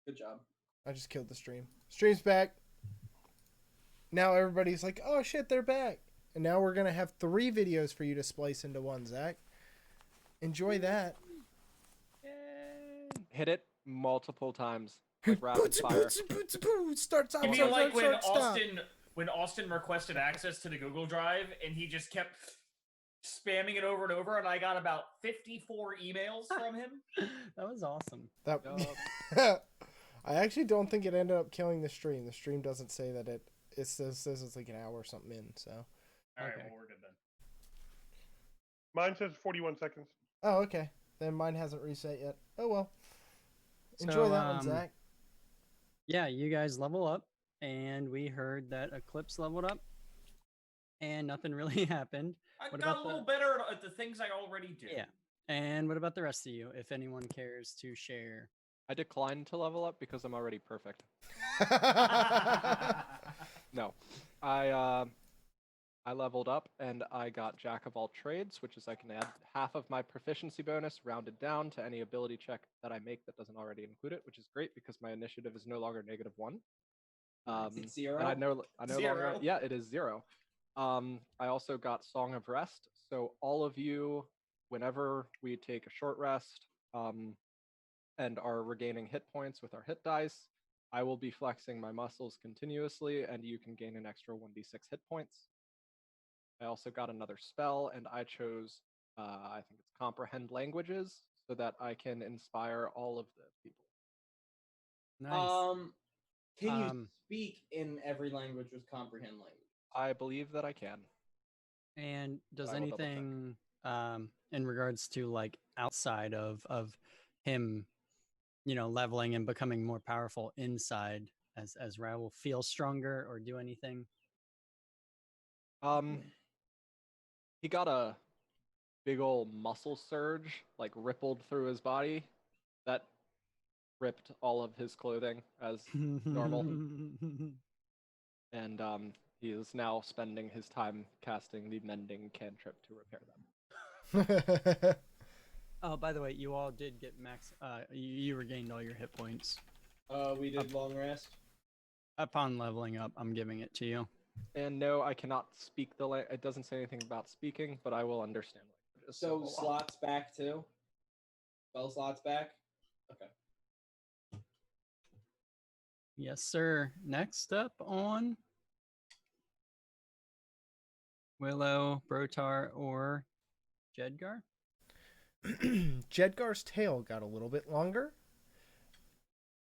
Good job. I just killed the stream. Stream's back. Now everybody's like, oh shit, they're back. And now we're going to have 3 videos for you to splice into one, Zach. Enjoy that. Yay. Hit it multiple times. Like rapid fire. Starts out. You mean Starts, like when starts, stop. Austin requested access to the Google Drive and he just kept spamming it over and over, and I got about 54 emails from him? That was awesome. That, I actually don't think it ended up killing the stream. The stream doesn't say that it says it's like an hour or something in, so. Alright, Okay. well, we're good then. Mine says 41 seconds. Oh, okay. Then mine hasn't reset yet. Oh well. Enjoy So, that one, Zach. Yeah, you guys level up, and we heard that Eclipse leveled up, and nothing really happened. I What got about a little the- better at the things I already do. Yeah. And what about the rest of you, if anyone cares to share? I declined to level up because I'm already perfect. No, I leveled up and I got Jack of all trades, which is I can add half of my proficiency bonus rounded down to any ability check that I make that doesn't already include it, which is great because my initiative is no longer -1. It's 0? And I no longer, Zero. yeah, it is 0. I also got Song of Rest, so all of you, whenever we take a short rest, and are regaining hit points with our hit dice, I will be flexing my muscles continuously, and you can gain an extra 1d6 hit points. I also got another spell, and I chose, I think it's Comprehend Languages, so that I can inspire all of the people. Nice. Can you Um, speak in every language with comprehend language? I believe that I can. And does I will double check. anything in regards to like outside of him, leveling and becoming more powerful inside as Raoul feel stronger or do anything? He got a big old muscle surge, like rippled through his body, that ripped all of his clothing as normal. And he is now spending his time casting the mending cantrip to repair them. Oh, by the way, you all did get max. You regained all your hit points We did long rest. upon leveling up. I'm giving it to you. And no, I cannot speak the language. It doesn't say anything about speaking, but I will understand languages. So slots back too? Spell slots back? Okay. Yes, sir. Next up on Willow, Brotar, or Jedgar. Jedgar's tail got a little bit longer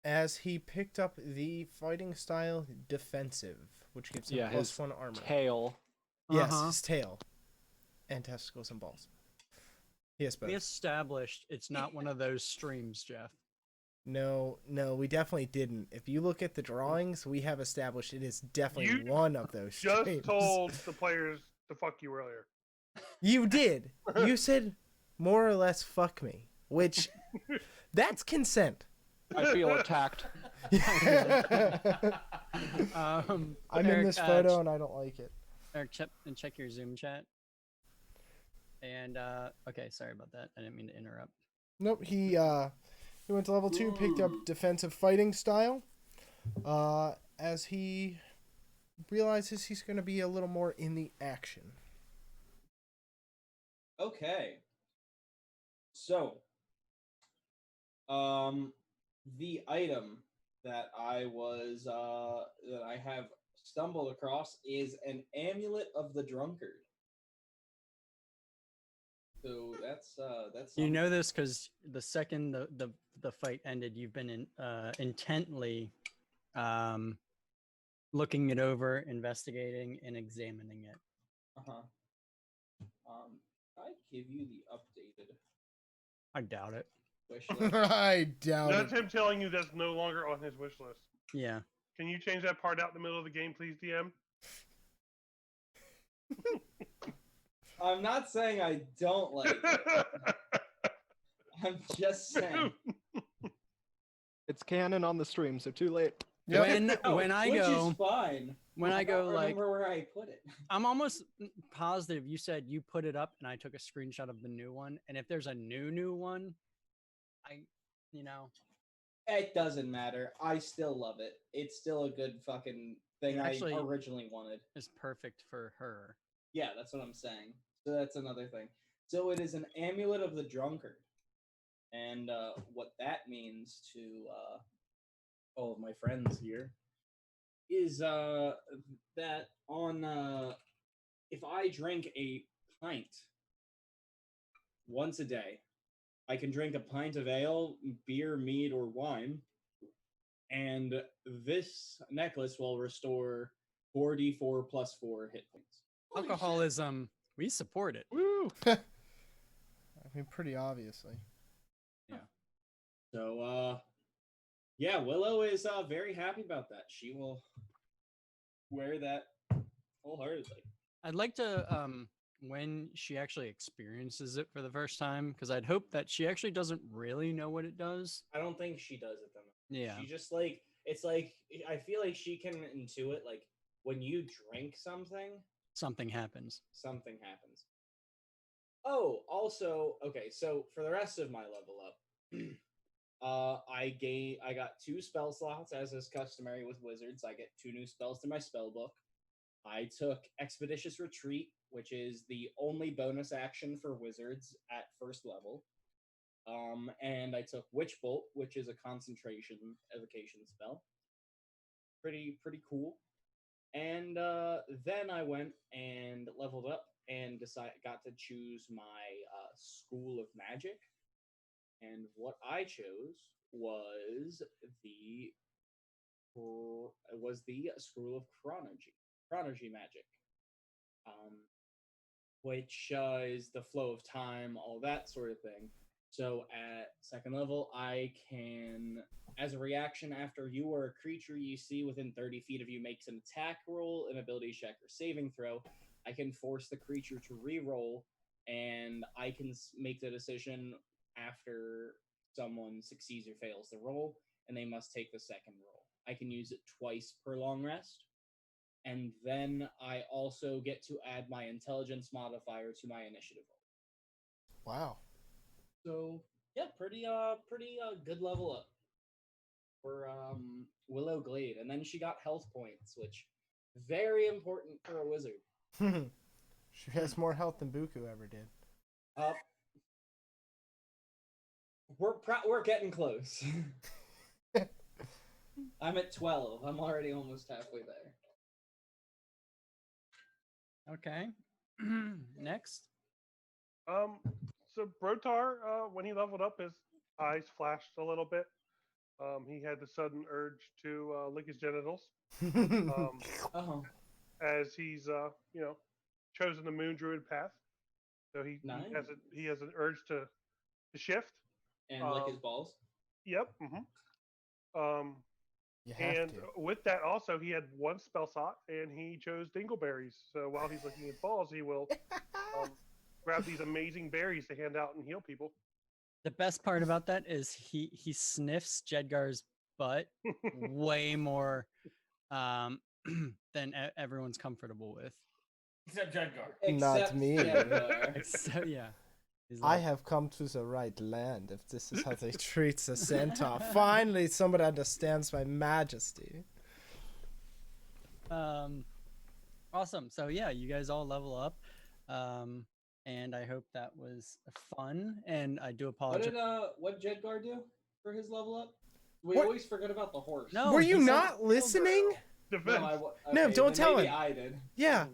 as he picked up the fighting style defensive, which gives him Yeah, his +1 armor. tail. Yes, Uh-huh. his tail. And testicles and balls. He has both. We established it's not one of those streams, Jeff. No, we definitely didn't. If you look at the drawings, we have established it is definitely You one of those Just streams. told the players to fuck you earlier. You did. You said more or less fuck me, which that's consent. I feel attacked. I'm in Eric, this photo and I don't like it. Eric, check your Zoom chat. And okay, sorry about that. I didn't mean to interrupt. Nope, he went to level 2, picked up defensive fighting style. As he realizes he's going to be a little more in the action. Okay. So, the item that I have stumbled across is an amulet of the drunkard. So that's You know this because the second the fight ended, you've been intently looking it over, investigating, and examining it. Uh-huh. I give you the updated I doubt it. wish list. I doubt That's it. him telling you that's no longer on his wish list. Yeah. Can you change that part out in the middle of the game, please, DM? I'm not saying I don't like it. I'm just saying. It's canon on the stream, so too late. Yep. When I which go is fine. when I go don't like remember where I put it. I'm almost positive you said you put it up and I took a screenshot of the new one. And if there's a new one, I It doesn't matter. I still love it. It's still a good fucking thing Actually- I originally wanted. Is perfect for her. Yeah, that's what I'm saying. So that's another thing. So it is an amulet of the drunkard. And what that means to all of my friends here is that on if I drink a pint once a day, I can drink a pint of ale, beer, mead, or wine, and this necklace will restore 4d4 plus 4 hit points. Holy shit. Alcoholism, we support it. Woo! I mean, pretty obviously. So, yeah, Willow is very happy about that. She will wear that wholeheartedly. I'd like to when she actually experiences it for the first time, because I'd hope that she actually doesn't really know what it does. I don't think she does it though. Yeah. She just like it's like I feel like she can intuit like when you drink something, Something happens. something happens. Oh, also, okay, so for the rest of my level up, I got 2 spell slots as is customary with wizards. I get 2 new spells to my spell book. I took Expeditious Retreat, which is the only bonus action for wizards at first level. And I took Witch Bolt, which is a concentration evocation spell. Pretty cool. And then I went and leveled up and got to choose my School of Magic. And what I chose was the School of Chronology Magic, which is the flow of time, all that sort of thing. So at second level, I can, as a reaction after you or a creature you see within 30 feet of you makes an attack roll, an ability check, or saving throw, I can force the creature to re-roll, and I can make the decision after someone succeeds or fails the roll, and they must take the second roll. I can use it twice per long rest, and then I also get to add my intelligence modifier to my initiative roll. Wow. So yeah, pretty good level up for Willow Glade, and then she got health points, which very important for a wizard. She has more health than Buku ever did. We're getting close. I'm at 12. I'm already almost halfway there. Okay. Next. So Brotar, when he leveled up, his eyes flashed a little bit. He had the sudden urge to lick his genitals, Oh, as he's chosen the Moon Druid path. So he has an urge to shift. and lick his balls. Yep. Mm-hmm. You have And to. with that, also he had 1 spell slot, and he chose Dingleberries. So while he's licking his balls, he will grab these amazing berries to hand out and heal people. The best part about that is he sniffs Jedgar's butt way more than everyone's comfortable with. Except Jedgar. Not Except me. Jedgar. So yeah. He's I like, have come to the right land. If this is how they treat the centaur, finally somebody understands my majesty. Awesome. So yeah, you guys all level up. And I hope that was fun. And I do apologize. What did Jedgar do for his level up? We What? always forget about the horse. No, Were you he said not listening? Defense. No, don't then tell maybe him. I did. Yeah,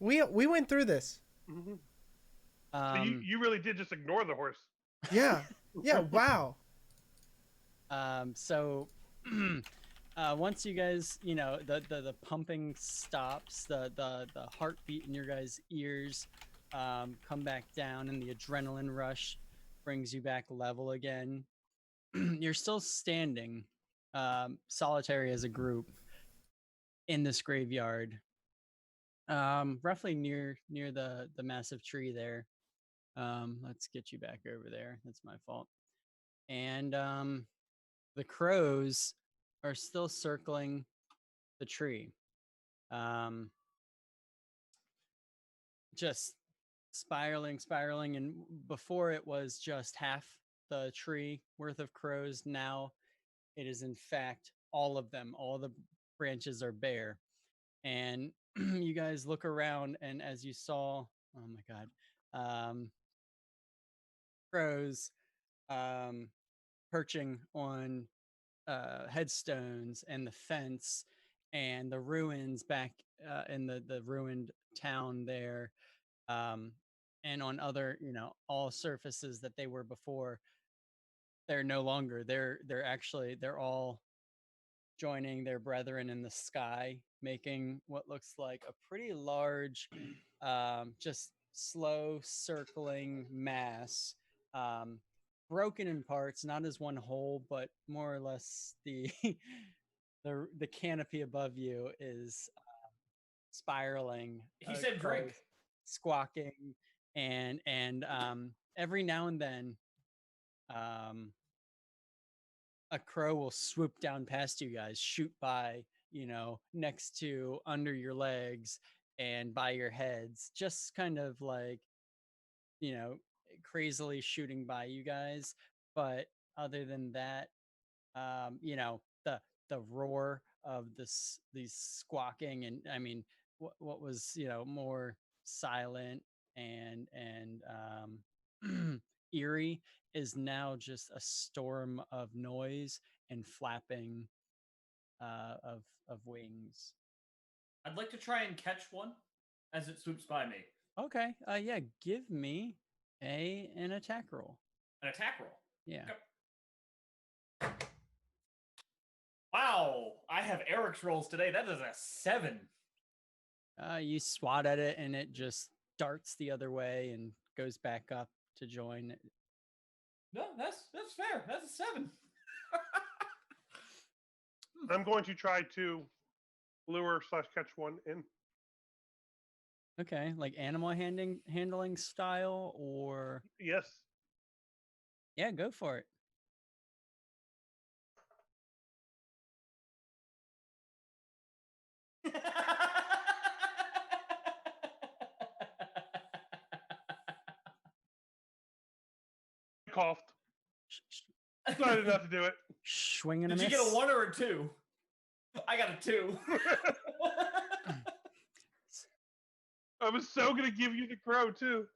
we went through this. Mm-hmm. So you really did just ignore the horse. Yeah, yeah. Wow. So once you guys, the pumping stops, the heartbeat in your guys' ears come back down, and the adrenaline rush brings you back level again. You're still standing, solitary as a group, in this graveyard, roughly near the massive tree there. Let's get you back over there. That's my fault. And the crows are still circling the tree, just spiraling, and before it was just half the tree worth of crows. Now it is in fact all of them. All the branches are bare. And you guys look around, and as you saw, oh my god, crows perching on headstones and the fence and the ruins back in the ruined town there, and on other, all surfaces that they were before. They're no longer. They're all joining their brethren in the sky, making what looks like a pretty large, just slow circling mass, broken in parts, not as one whole, but more or less the the canopy above you is spiraling. He said drink. crows squawking, and every now and then, a crow will swoop down past you guys, shoot by, next to, under your legs, and by your heads, just kind of like, crazily shooting by you guys. But other than that, the roar of these squawking, and I mean, what was, more silent and eerie is now just a storm of noise and flapping of wings. I'd like to try and catch one as it swoops by me. Okay. Yeah. Give me an attack roll. An attack roll. Yeah. Okay. Wow, I have Eric's rolls today. That is a 7. You swat at it, and it just darts the other way and goes back up to join. No, that's fair. That's a 7. I'm going to try to lure/catch one in. Okay, like animal handling style, or Yes. yeah, go for it. Coughed. Decided not to do it. Swing and a Did miss. you get a 1 or a 2? I got a 2. I was so gonna give you the crow too.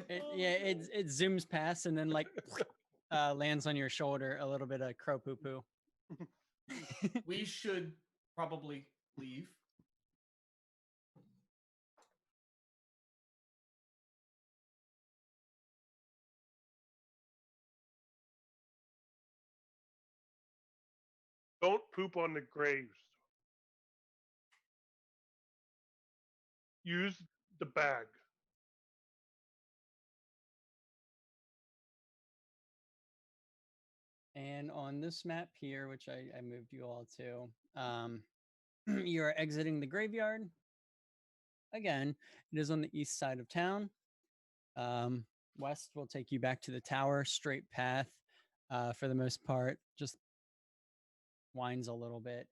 It zooms past and then like lands on your shoulder. A little bit of crow poo poo. We should probably leave. Don't poop on the graves. Use the bag. And on this map here, which I moved you all to, you are exiting the graveyard. Again, it is on the east side of town. West will take you back to the tower, straight path for the most part, just winds a little bit.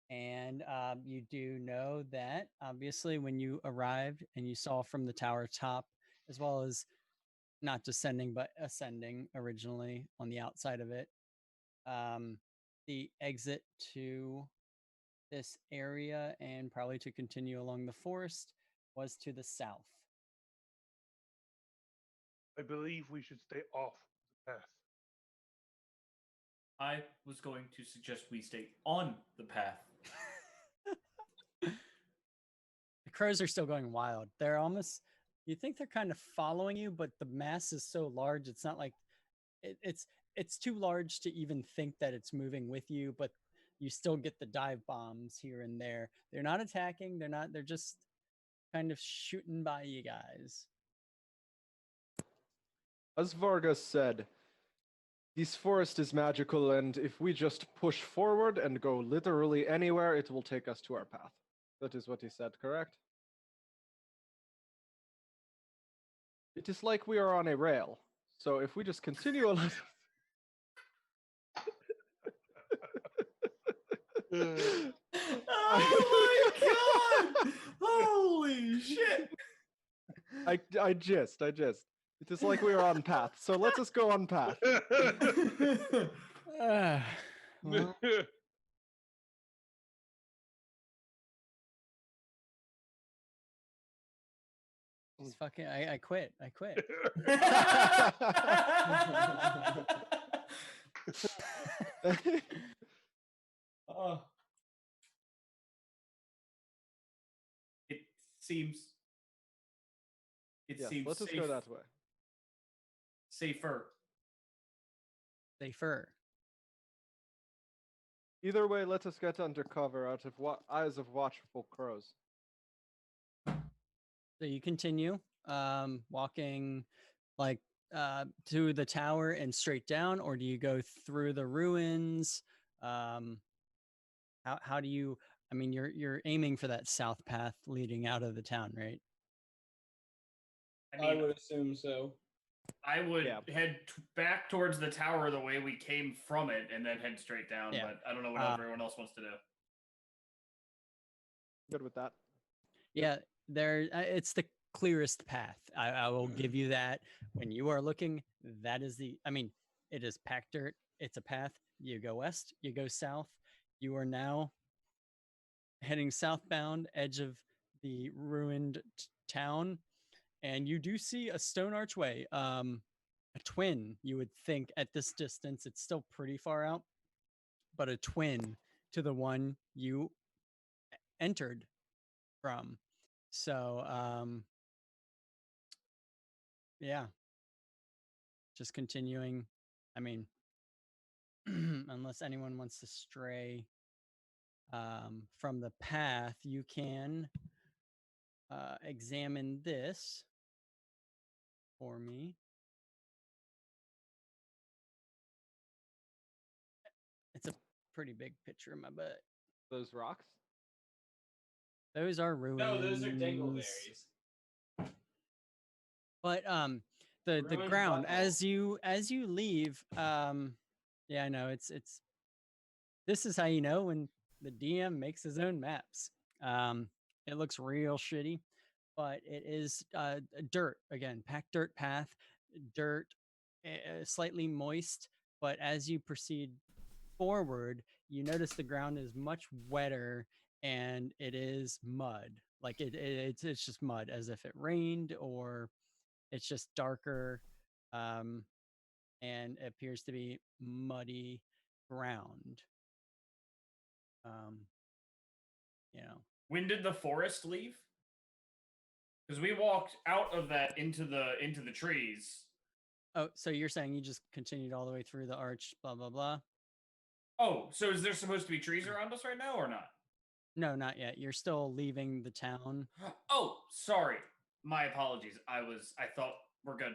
And you do know that, obviously, when you arrived and you saw from the tower top, as well as not descending but ascending originally on the outside of it, the exit to this area and probably to continue along the forest was to the south. I believe we should stay off the path. I was going to suggest we stay on the path. The crows are still going wild. They're almost, you think they're kind of following you, but the mass is so large, it's not like it's too large to even think that it's moving with you, but you still get the dive bombs here and there. They're not attacking, they're just kind of shooting by you guys. As Vargas said, this forest is magical, and if we just push forward and go literally anywhere, it will take us to our path. That is what he said, correct? It is like we are on a rail. So if we just continue a little... Oh my god! Holy shit! I just. It is like we are on path. So let us go on path. Well, Just fucking, I quit. I quit. Oh, It seems. It yes, seems let's just safe, go that way. safer. Safer. Either way, let us get under cover out of eyes of watchful crows. So you continue walking like to the tower and straight down, or do you go through the ruins? How do you? I mean, you're aiming for that south path leading out of the town, right? I I mean, would assume so. I would Yeah. head back towards the tower the way we came from it, and then head straight down. Yeah. But I don't know what everyone else wants to do. Good with that. Yeah, there. It's the clearest path. I will give you that. When you are looking, that is the. I mean, it is packed dirt. It's a path. You go west. You go south. You are now heading southbound, edge of the ruined town, and you do see a stone archway. A twin. You would think at this distance, it's still pretty far out, but a twin to the one you entered from. So, yeah, just continuing. I mean, unless anyone wants to stray from the path, you can examine this for me. It's a pretty big picture of my butt. Those rocks? Those are ruins. No, those are dingleberries. But the Ruined ground butthole. as you leave, yeah, I know it's this is how you know when the DM makes his own maps. It looks real shitty, but it is dirt again, packed dirt path, dirt, slightly moist. But as you proceed forward, you notice the ground is much wetter and it is mud. Like it's just mud, as if it rained, or it's just darker, and it appears to be muddy ground. You know, When did the forest leave? Because we walked out of that into the trees. oh, so you're saying you just continued all the way through the arch, blah blah blah? Oh, so is there supposed to be trees around us right now or not? No, not yet. You're still leaving the town. Oh, sorry. My apologies. I thought we're good.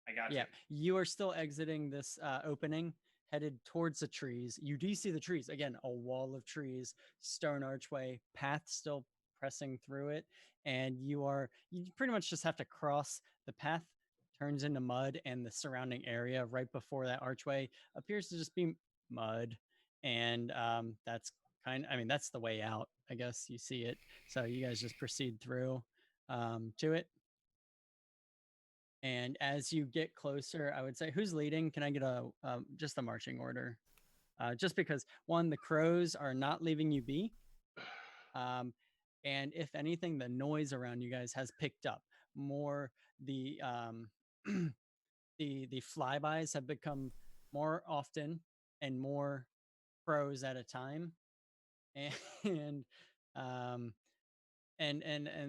I got Yeah, you are still exiting this opening, headed towards the trees. You do see the trees again, a wall of trees, stone archway, path still pressing through it, and you pretty much just have to cross the path. Turns into mud, and the surrounding area right before that archway appears to just be mud, and that's I mean, that's the way out. I guess you see it, so you guys just proceed through to it. And as you get closer, I would say, who's leading? Can I get a just a marching order? Just because one, the crows are not leaving you be, and if anything, the noise around you guys has picked up more. The the flybys have become more often and more crows at a time, and um, and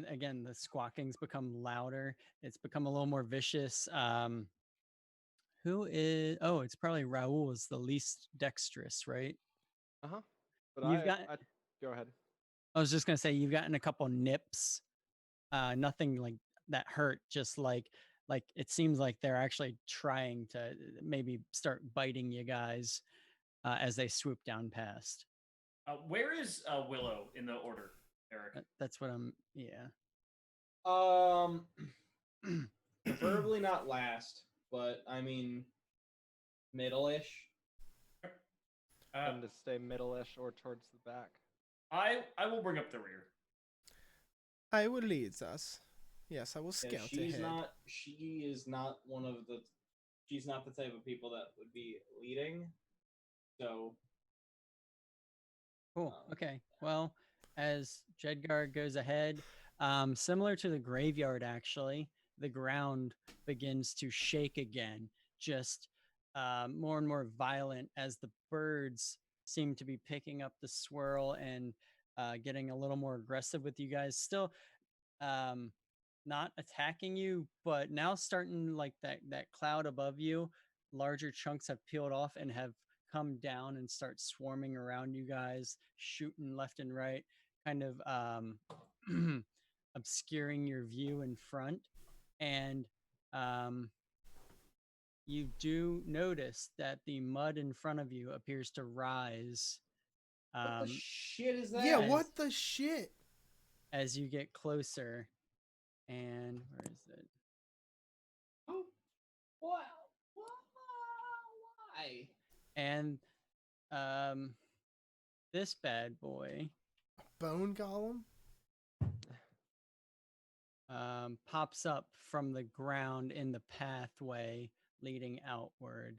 again, the squawking's become louder. It's become a little more vicious. Who is? Oh, it's probably Raul is the least dexterous, right? Uh-huh. But You've got. I go ahead. I was just gonna say you've gotten a couple nips. Nothing like that hurt. Just like it seems like they're actually trying to maybe start biting you guys as they swoop down past. Where is Willow in the order, Eric? That's what I'm. Yeah. Preferably not last, but I mean, middle-ish. And to stay middle-ish or towards the back. I will bring up the rear. I will lead us. Yes, I will Yeah, scout she's ahead. not. She is not one of the. She's not the type of people that would be leading. So Cool. Okay. Well, as Jedgar goes ahead, similar to the graveyard, actually, the ground begins to shake again, just more and more violent as the birds seem to be picking up the swirl and getting a little more aggressive with you guys. Still not attacking you, but now starting like that cloud above you, larger chunks have peeled off and have come down and start swarming around you guys, shooting left and right, kind of obscuring your view in front. And you do notice that the mud in front of you appears to rise What the shit is that? Yeah, As- what the shit? as you get closer. And where is it? Oh, what? Why? And this bad boy Bone Golem? pops up from the ground in the pathway leading outward.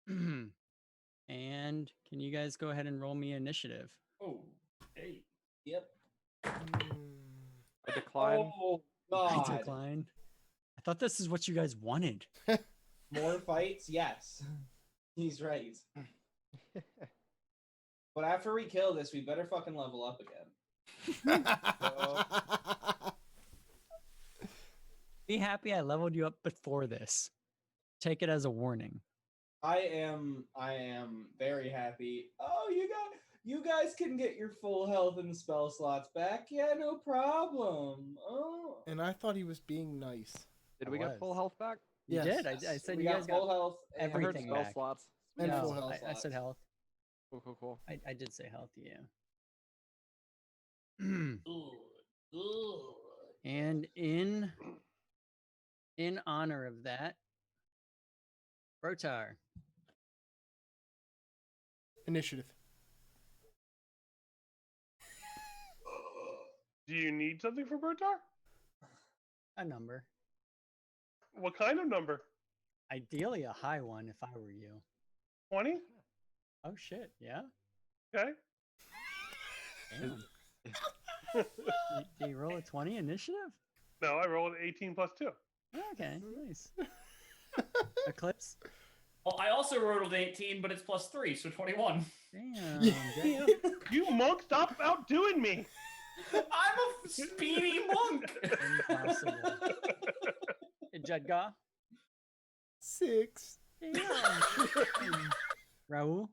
And can you guys go ahead and roll me initiative? Oh, hey. Yep. I decline. Oh I God. decline. I thought this is what you guys wanted. More fights? Yes. He's right. But after we kill this, we better fucking level up again. Be happy I leveled you up before this. Take it as a warning. I am very happy. Oh, you guys can get your full health and spell slots back. Yeah, no problem. Oh. And I thought he was being nice. Did I we get full was. health back? You Yes. did. I said we you got guys full got health. and I heard everything spell back. slots. And No, full health. I said health. Cool. I did say health, yeah. Ooh. And in honor of that, Rotar. Initiative. Do you need something from Bertar? A number. What kind of number? Ideally a high one if I were you. 20? Oh shit, yeah? Okay. Damn. Do you roll a 20 initiative? No, I rolled 18 plus 2. Okay, nice. Eclipse? Well, I also rolled 18, but it's plus 3, so 21. Damn. Yeah. Jacob. You monk, stop outdoing me! I'm a speedy monk. Impossible. Jedgar? 6. Damn. Raul?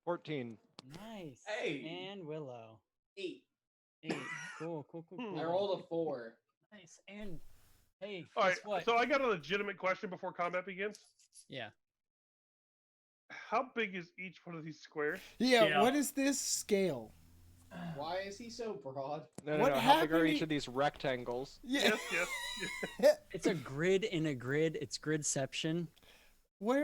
14. Nice. Hey. And Willow. 8. 8. Cool. I rolled a 4. Nice. And hey, All right, guess what? so I got a legitimate question before combat begins. Yeah. How big is each one of these squares? Yeah, Yeah. what is this scale? Why is he so broad? No, What How big are happened each to- of these rectangles? Yeah. Yes. It's a grid in a grid. It's gridception. What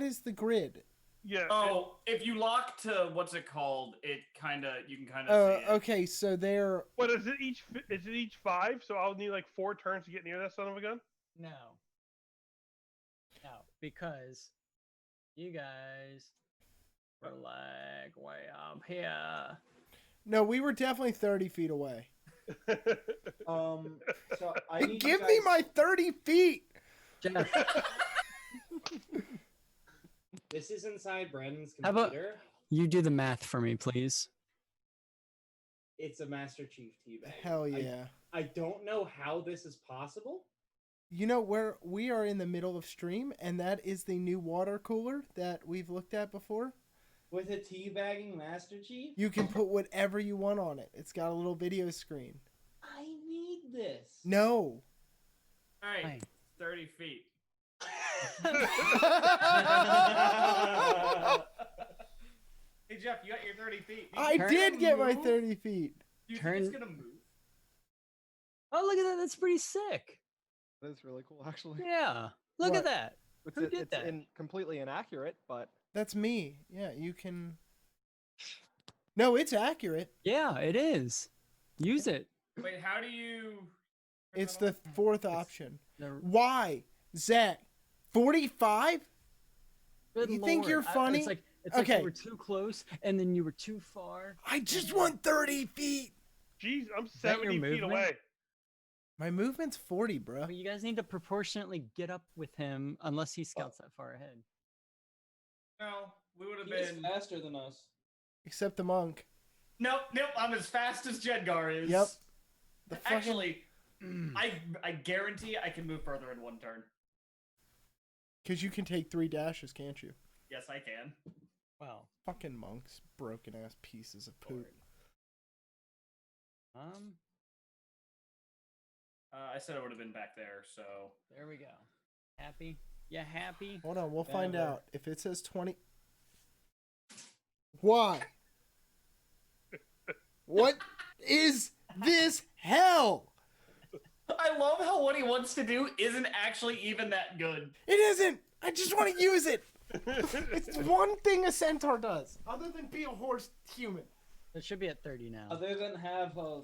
is the grid? Yeah. Oh, if you lock to what's it called, you can kind of see it. Okay, so they're What is it each? Is it each 5? So I'll need like 4 turns to get near that son of a gun. No. No, because you guys were like way up here. no, we were definitely 30 feet away. So I need Give you me guys- my 30 feet. Jeff, This is inside Brandon's How about- computer. you do the math for me, please. It's a Master Chief teabag. Hell yeah. I don't know how this is possible. You know where we are in the middle of stream, and that is the new water cooler that we've looked at before. With a teabagging Master Chief? You can put whatever you want on it. It's got a little video screen. I need this. No. All right, Fine. 30 feet. Hey Jeff, you got your 30 feet. I Turn did and get my move? 30 feet. Do you think it's Turn- gonna move? Oh, look at that. That's pretty sick. That's really cool, actually. Yeah. Look What? at that. Who did it's that? completely inaccurate, but That's me. Yeah, you can. No, it's accurate. Yeah, it is. Use it. Wait, how do you? It's the fourth option. The- Why? Zach, 45? Good You think you're Lord. funny? It's like It's like Okay. you were too close, and then you were too far. I just want 30 feet. Jeez, I'm that your 70 feet movement? away. My movement's 40, bro. But you guys need to proportionately get up with him, unless he scouts that far ahead. No, we would have He is been. faster than us. Except the monk. Nope, I'm as fast as Jedgar is. Yep. The fucking... Actually, I guarantee I can move further in one turn. Because you can take 3 dashes, can't you? Yes, I can. Well, Fucking monks. Broken ass pieces of poop. I said I would have been back there, so. there we go. Happy? You happy? Hold on, we'll find Never. out. If it says 20... Why? What is this hell? I love how what he wants to do isn't actually even that good. It isn't. I just want to use it. It's one thing a centaur does, other than be a horse human. It should be at 30 now. Other than have a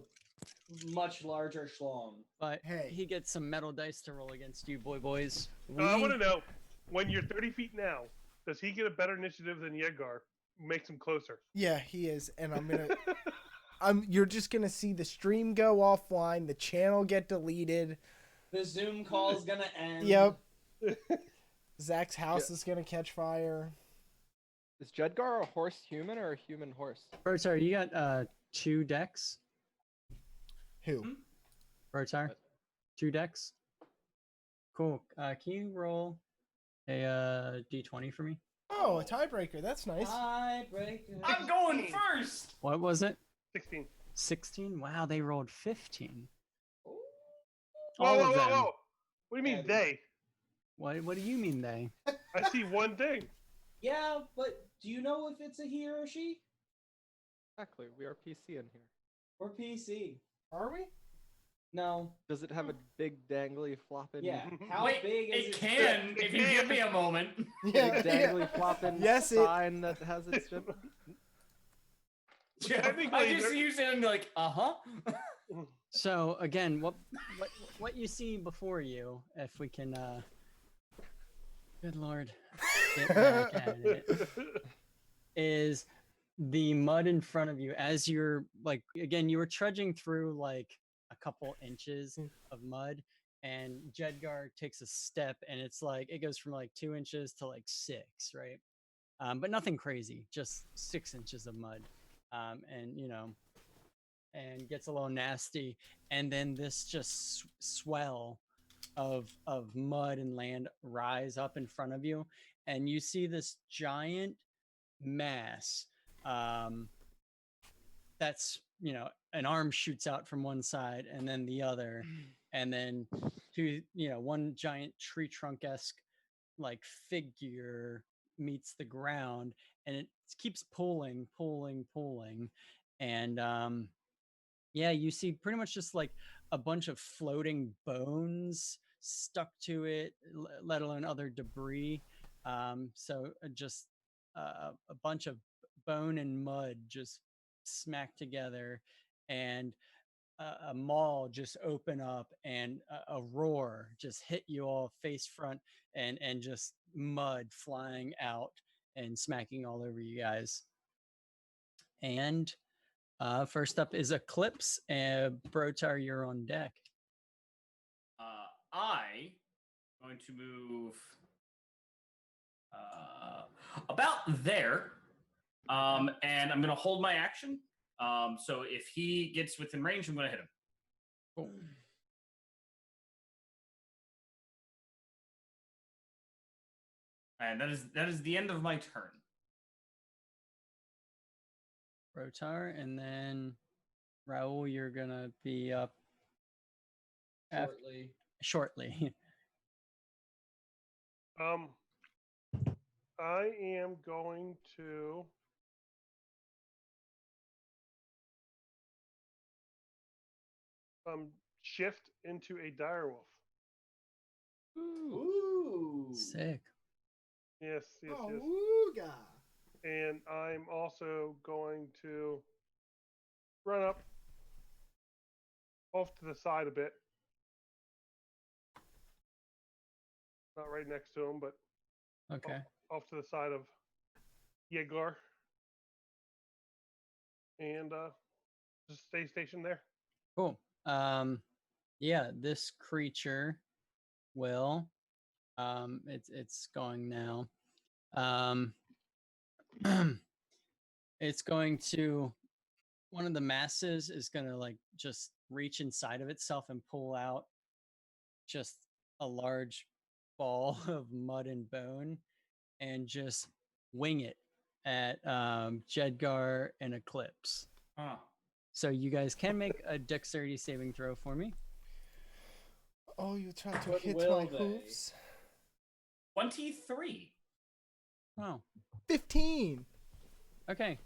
much larger schlong. But Hey. he gets some metal dice to roll against you, boys. I want to know, when you're 30 feet now, does he get a better initiative than Yedgar? Makes him closer. Yeah, he is, and I'm gonna. You're just gonna see the stream go offline, the channel get deleted. The Zoom call's gonna end. Yep. Zach's house is gonna catch fire. Is Jedgar a horse human or a human horse? Rotar, you got 2 decks? Who? Rotar? 2 decks? Cool. Can you roll a d20 for me? Oh, a tiebreaker. That's nice. Tiebreaker. I'm going first! What was it? 16. 16? Wow, they rolled 15. Whoa, All whoa, of whoa, them. whoa. What do you mean Yeah, they? What do you mean they? I see one thing. Yeah, but do you know if it's a he or a she? Exactly, we are PC in here. Or PC? Are we? No. Does it have a big dangly flopping? Yeah. How Wait, big is it it? can It if you can. give me a moment. Yeah. Big dangly flopping Yes, it- sign that has its ship? Technically, I just they're- see you saying like, So again, what you see before you, if we can, good lord, get back at it, is the mud in front of you as you're like, again, you were trudging through like a couple inches of mud, and Jedgar takes a step, and it's like it goes from like 2 inches to like 6, right? But nothing crazy, just 6 inches of mud, and you know. And gets a little nasty, and then this just swell of mud and land rise up in front of you, and you see this giant mass that's, you know, an arm shoots out from one side and then the other, and then one giant tree trunk-esque like figure meets the ground, and it keeps pulling, and yeah, you see pretty much just like a bunch of floating bones stuck to it, let alone other debris. So just a bunch of bone and mud just smacked together, and a maw just open up, and a roar just hit you all face front, and just mud flying out and smacking all over you guys. And first up is Eclipse, and Brotar, you're on deck. I going to move about there, and I'm going to hold my action. So if he gets within range, I'm going to hit him. Cool. And that is the end of my turn. Rotar, and then Raul, you're gonna be up shortly. I am going to shift into a direwolf. Ooh. Sick. Yes, yes, Oh, yes. ooga. And I'm also going to run up off to the side a bit. Not right next to him, but Okay. off to the side of Yegor. And just stay stationed there. Cool. Yeah, this creature will. It's going now. It's going to. One of the masses is gonna like just reach inside of itself and pull out just a large ball of mud and bone, and just wing it at Jedgar and Eclipse. Huh. So you guys can make a dexterity saving throw for me. Oh, you tried to But hit will my they? hooves. 23. Oh, 15. okay.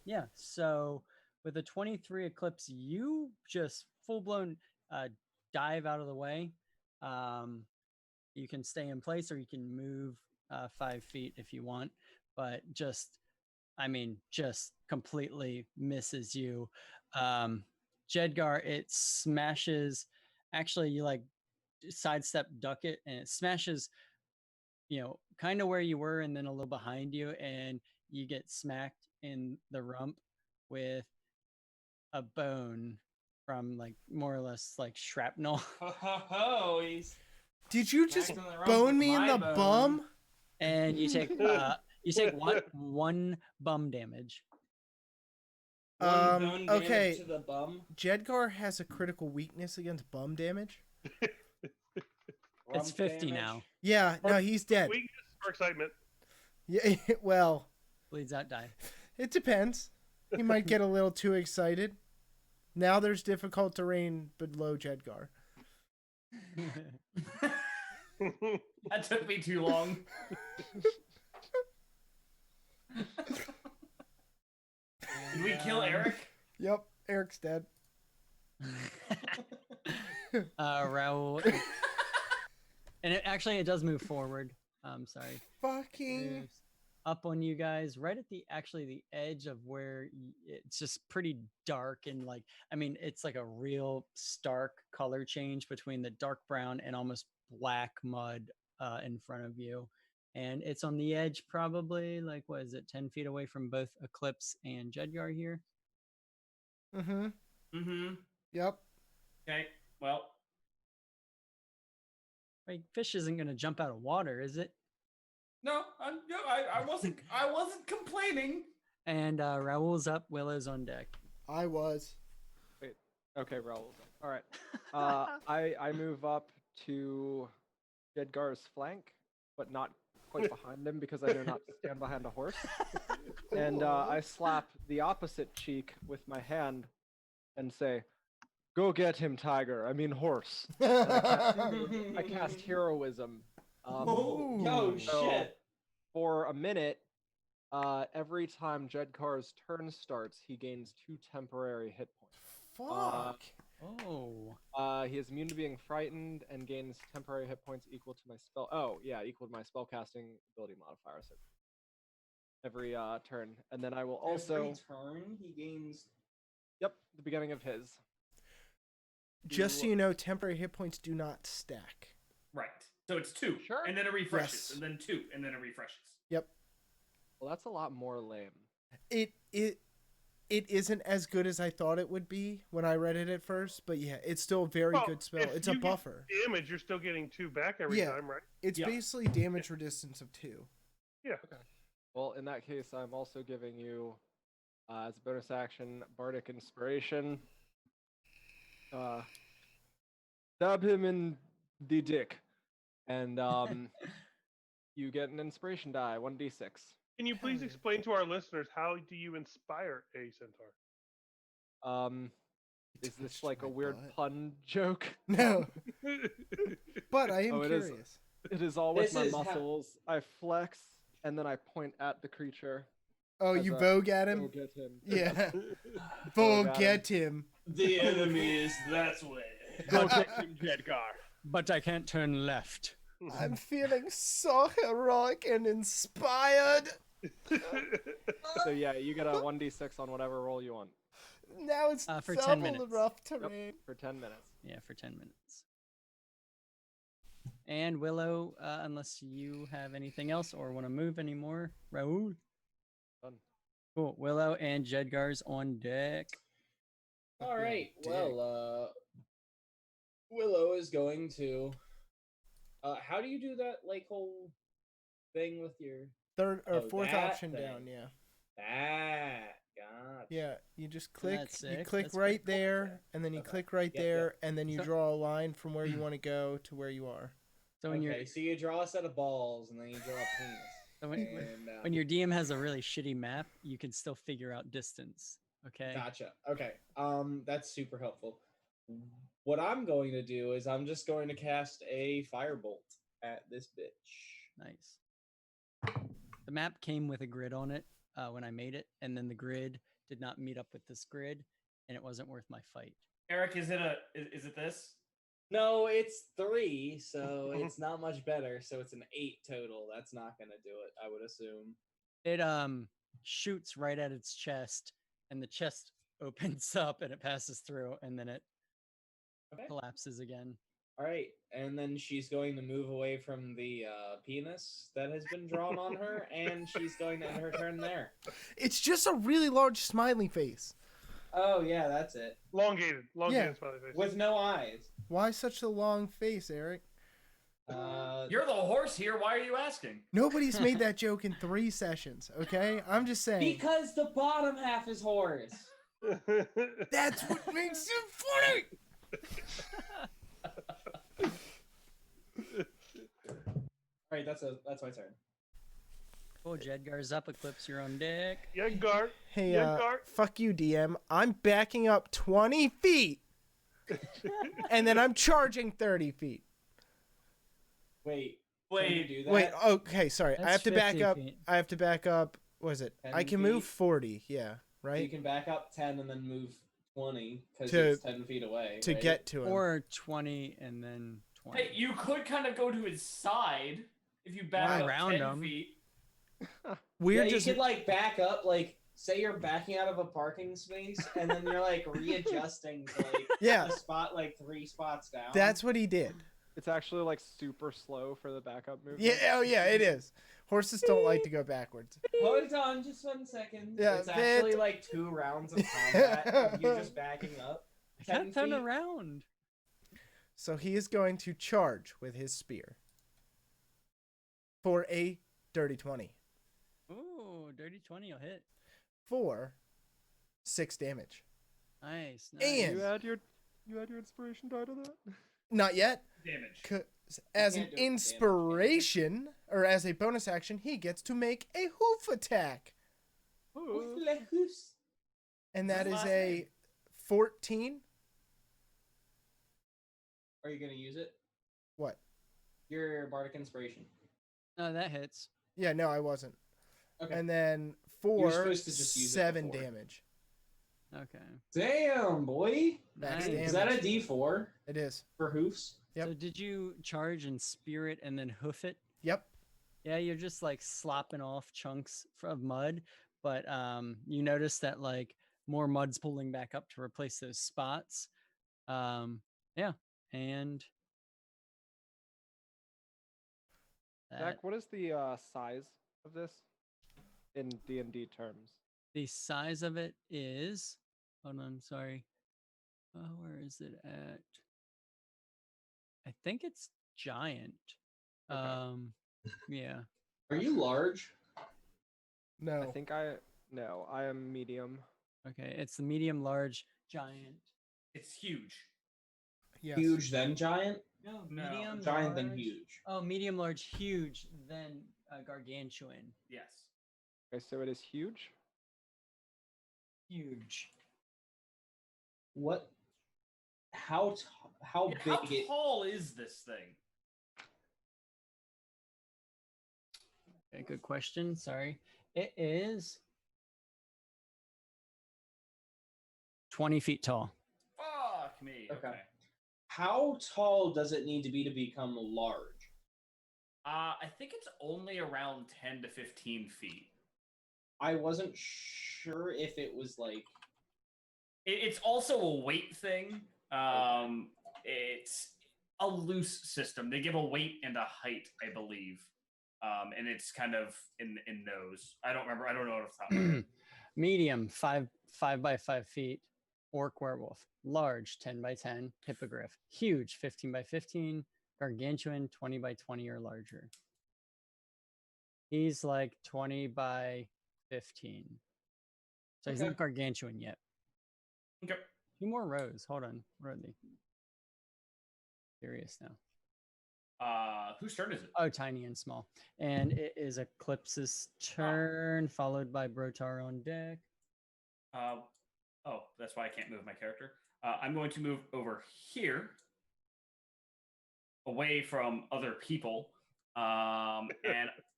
Yeah. So with a 23 Eclipse, you just full blown dive out of the way. You can stay in place or you can move 5 feet if you want, but just, I mean, just completely misses you. Jedgar, it smashes. Actually, you like sidestep, duck it, and it smashes, kind of where you were and then a little behind you, and you get smacked in the rump with a bone from like more or less like shrapnel. Ho ho ho! He's Did you just smacked on the rump bone with me in my the bone. bum? And you take one bum damage. One bone damage okay. to the bum. Jedgar has a critical weakness against bum damage. It's Rump 50 damage. now. Yeah, no, he's dead. Weakness or excitement? Yeah, well, Bleeds out, die. it depends. He might get a little too excited. Now there's difficult terrain below Jedgar. That took me too long. Did we kill Eric? Yep, Eric's dead. Raoul. And it does move forward. I'm sorry. Fucking. Moves up on you guys right at the edge of where it's just pretty dark, and like, I mean, it's like a real stark color change between the dark brown and almost black mud in front of you. And it's on the edge, probably like, what is it, 10 feet away from both Eclipse and Jedgar here. Mm-hmm. Mm-hmm. Yep. Okay. Well, Like, fish isn't going to jump out of water, is it? no, I wasn't complaining. And Raoul's up, Willow's on deck. I was. Okay, Raoul's up. All right. I move up to Jedgar's flank, but not quite behind him because I know not to stand behind a horse. And I slap the opposite cheek with my hand and say, "Go get him, tiger. I mean horse." I cast heroism. Oh so shit! For a minute, every time Jedgar's turn starts, he gains 2 temporary hit points. Fuck. He is immune to being frightened and gains temporary hit points equal to my spell. Oh, yeah, equal to my spellcasting ability modifier. So every turn, and then I will also. Every turn he gains. Yep, the beginning of his. Just so you know, temporary hit points do not stack. Right. So it's 2, Sure. and then it refreshes, Yes. and then 2, and then it refreshes. Yep. Well, that's a lot more lame. It isn't as good as I thought it would be when I read it at first, but yeah, it's still a very Well, good spell. if It's a you get buffer. Damage, you're still getting 2 back every Yeah. time, right? It's Yeah. basically damage resistance of 2. Yeah. Well, in that case, I'm also giving you, as a bonus action, Bardic Inspiration. Stab him in the dick. And you get an inspiration die, 1d6. Can you please explain to our listeners how do you inspire a centaur? Is this Touched like a my weird butt. pun joke? No, but I am Oh, it is. curious. It is all with This my is how- muscles. I flex, and then I point at the creature. Oh, as you a, vogue at "Go him? get him." Yeah. Oh, Vogue got get him. The enemy is that way. Go get him, Jedgar. But I can't turn left. I'm feeling so heroic and inspired. So yeah, you get a 1d6 on whatever roll you want Now it's For 10 double the minutes. rough terrain. for 10 minutes. Yeah, for 10 minutes. And Willow, unless you have anything else or want to move anymore, Raoul. Cool. Willow and Jedgar's on deck. All right. Dick. Well, Willow is going to. How do you do that like whole thing with your Third or Oh, fourth that option thing. down, yeah. that? Gotcha. Yeah, you just click. That's You sick. click That's pretty right cool. there, and then you Okay. click right Yep, there, yep. and then you So- draw a line from where you want to go to where you are. So when Okay, so you draw a set of balls and then you draw a penis. so And, when your DM has a really shitty map, you can still figure out distance. Okay. Gotcha. Okay. That's super helpful. What I'm going to do is I'm just going to cast a firebolt at this bitch. Nice. The map came with a grid on it when I made it, and then the grid did not meet up with this grid, and it wasn't worth my fight. Eric, is it this? No, it's 3, so it's not much better. So it's an 8 total. That's not gonna do it, I would assume. It shoots right at its chest, and the chest opens up and it passes through, and then it Okay. collapses again. All right, and then she's going to move away from the penis that has been drawn on her, and she's going to end her turn there. It's just a really large smiley face. Oh yeah, that's it. Elongated smiley face. With no eyes. Why such a long face, Eric? You're the horse here. Why are you asking? Nobody's made that joke in 3 sessions, okay? I'm just saying. Because the bottom half is horse. That's what makes it funny! All right, that's my turn. Oh, Jedgar's up. Eclipse, you're on deck. Yengar. Hey, Yengar. fuck you, DM. I'm backing up 20 feet, and then I'm charging 30 feet. Wait, can you do that? Wait, okay, sorry. I That's have to back 50 up. feet. I have to back up. What is it? 10 I can move feet. 40. Yeah, right. You can back up 10 and then move 20 because To- it's 10 feet away. to right? get to him. Or 20 and then 20. Hey, you could kind of go to his side if you back Why up around 10 him? feet. We're Yeah, just you could like back up, like say you're backing out of a parking space, and then you're like readjusting to like yeah. a spot like 3 spots down. That's what he did. It's actually like super slow for the backup movement. Yeah. Oh yeah, it is. Horses don't like to go backwards. Hold on, just 1 second. Yeah, it's actually bit. like 2 rounds of combat of you just backing up. I can't 10 turn feet. around. So he is going to charge with his spear for a dirty 20 Ooh, dirty 20 will hit. for 6 damage. Nice. And- You add your inspiration die to that? Not yet. Damage. 'Cause as an can't do it for damage. inspiration, or as a bonus action, he gets to make a hoof attack. With le hoofs. And What's that his is last a name? 14. Are you gonna use it? What? Your bardic inspiration. No, that hits. Yeah, no, I wasn't. Okay. And then You're 4, supposed to just use it 7 before. damage. Okay. Damn, boy. Max Nice. damage. Is that a D4 It is. for hoofs? Yep. So did you charge and spear it and then hoof it? Yep. Yeah, you're just like slopping off chunks of mud, but you notice that like more mud's pulling back up to replace those spots. Yeah, and that, Zach, what is the size of this in D&D terms? the size of it is. Hold on, sorry. Where is it at? I think it's giant. Okay. Yeah. Are you large? No. I think I am medium. Okay, it's the medium, large, giant. It's huge. Yes. Huge then giant? No, No, medium, Giant then large- huge. Oh, medium, large, huge, then gargantuan. Yes. Okay, so it is huge. Huge. What? How Yeah, big how it? tall is this thing? Okay, good question. Sorry. It is 20 feet tall. Fuck me. Okay. Okay. How tall does it need to become large? I think it's only around 10 to 15 feet. I wasn't sure if it was like. It's also a weight thing. It's a loose system. They give a weight and a height, I believe. and it's kind of in nose. I don't remember. I don't know off the top of my head. Medium, 5 by 5 feet. Orc werewolf. Large, 10 by 10. Hippogriff. Huge, 15 by 15. Gargantuan, 20 by 20 or larger. He's like 20 by 15. So he's Okay. not gargantuan yet. Okay. 2 more rows. Hold on. What are they? Curious now. Whose turn is it? Oh, tiny and small. And it is Eclipse's turn, followed by Brotar on deck. Oh, that's why I can't move my character. I'm going to move over here, away from other people, and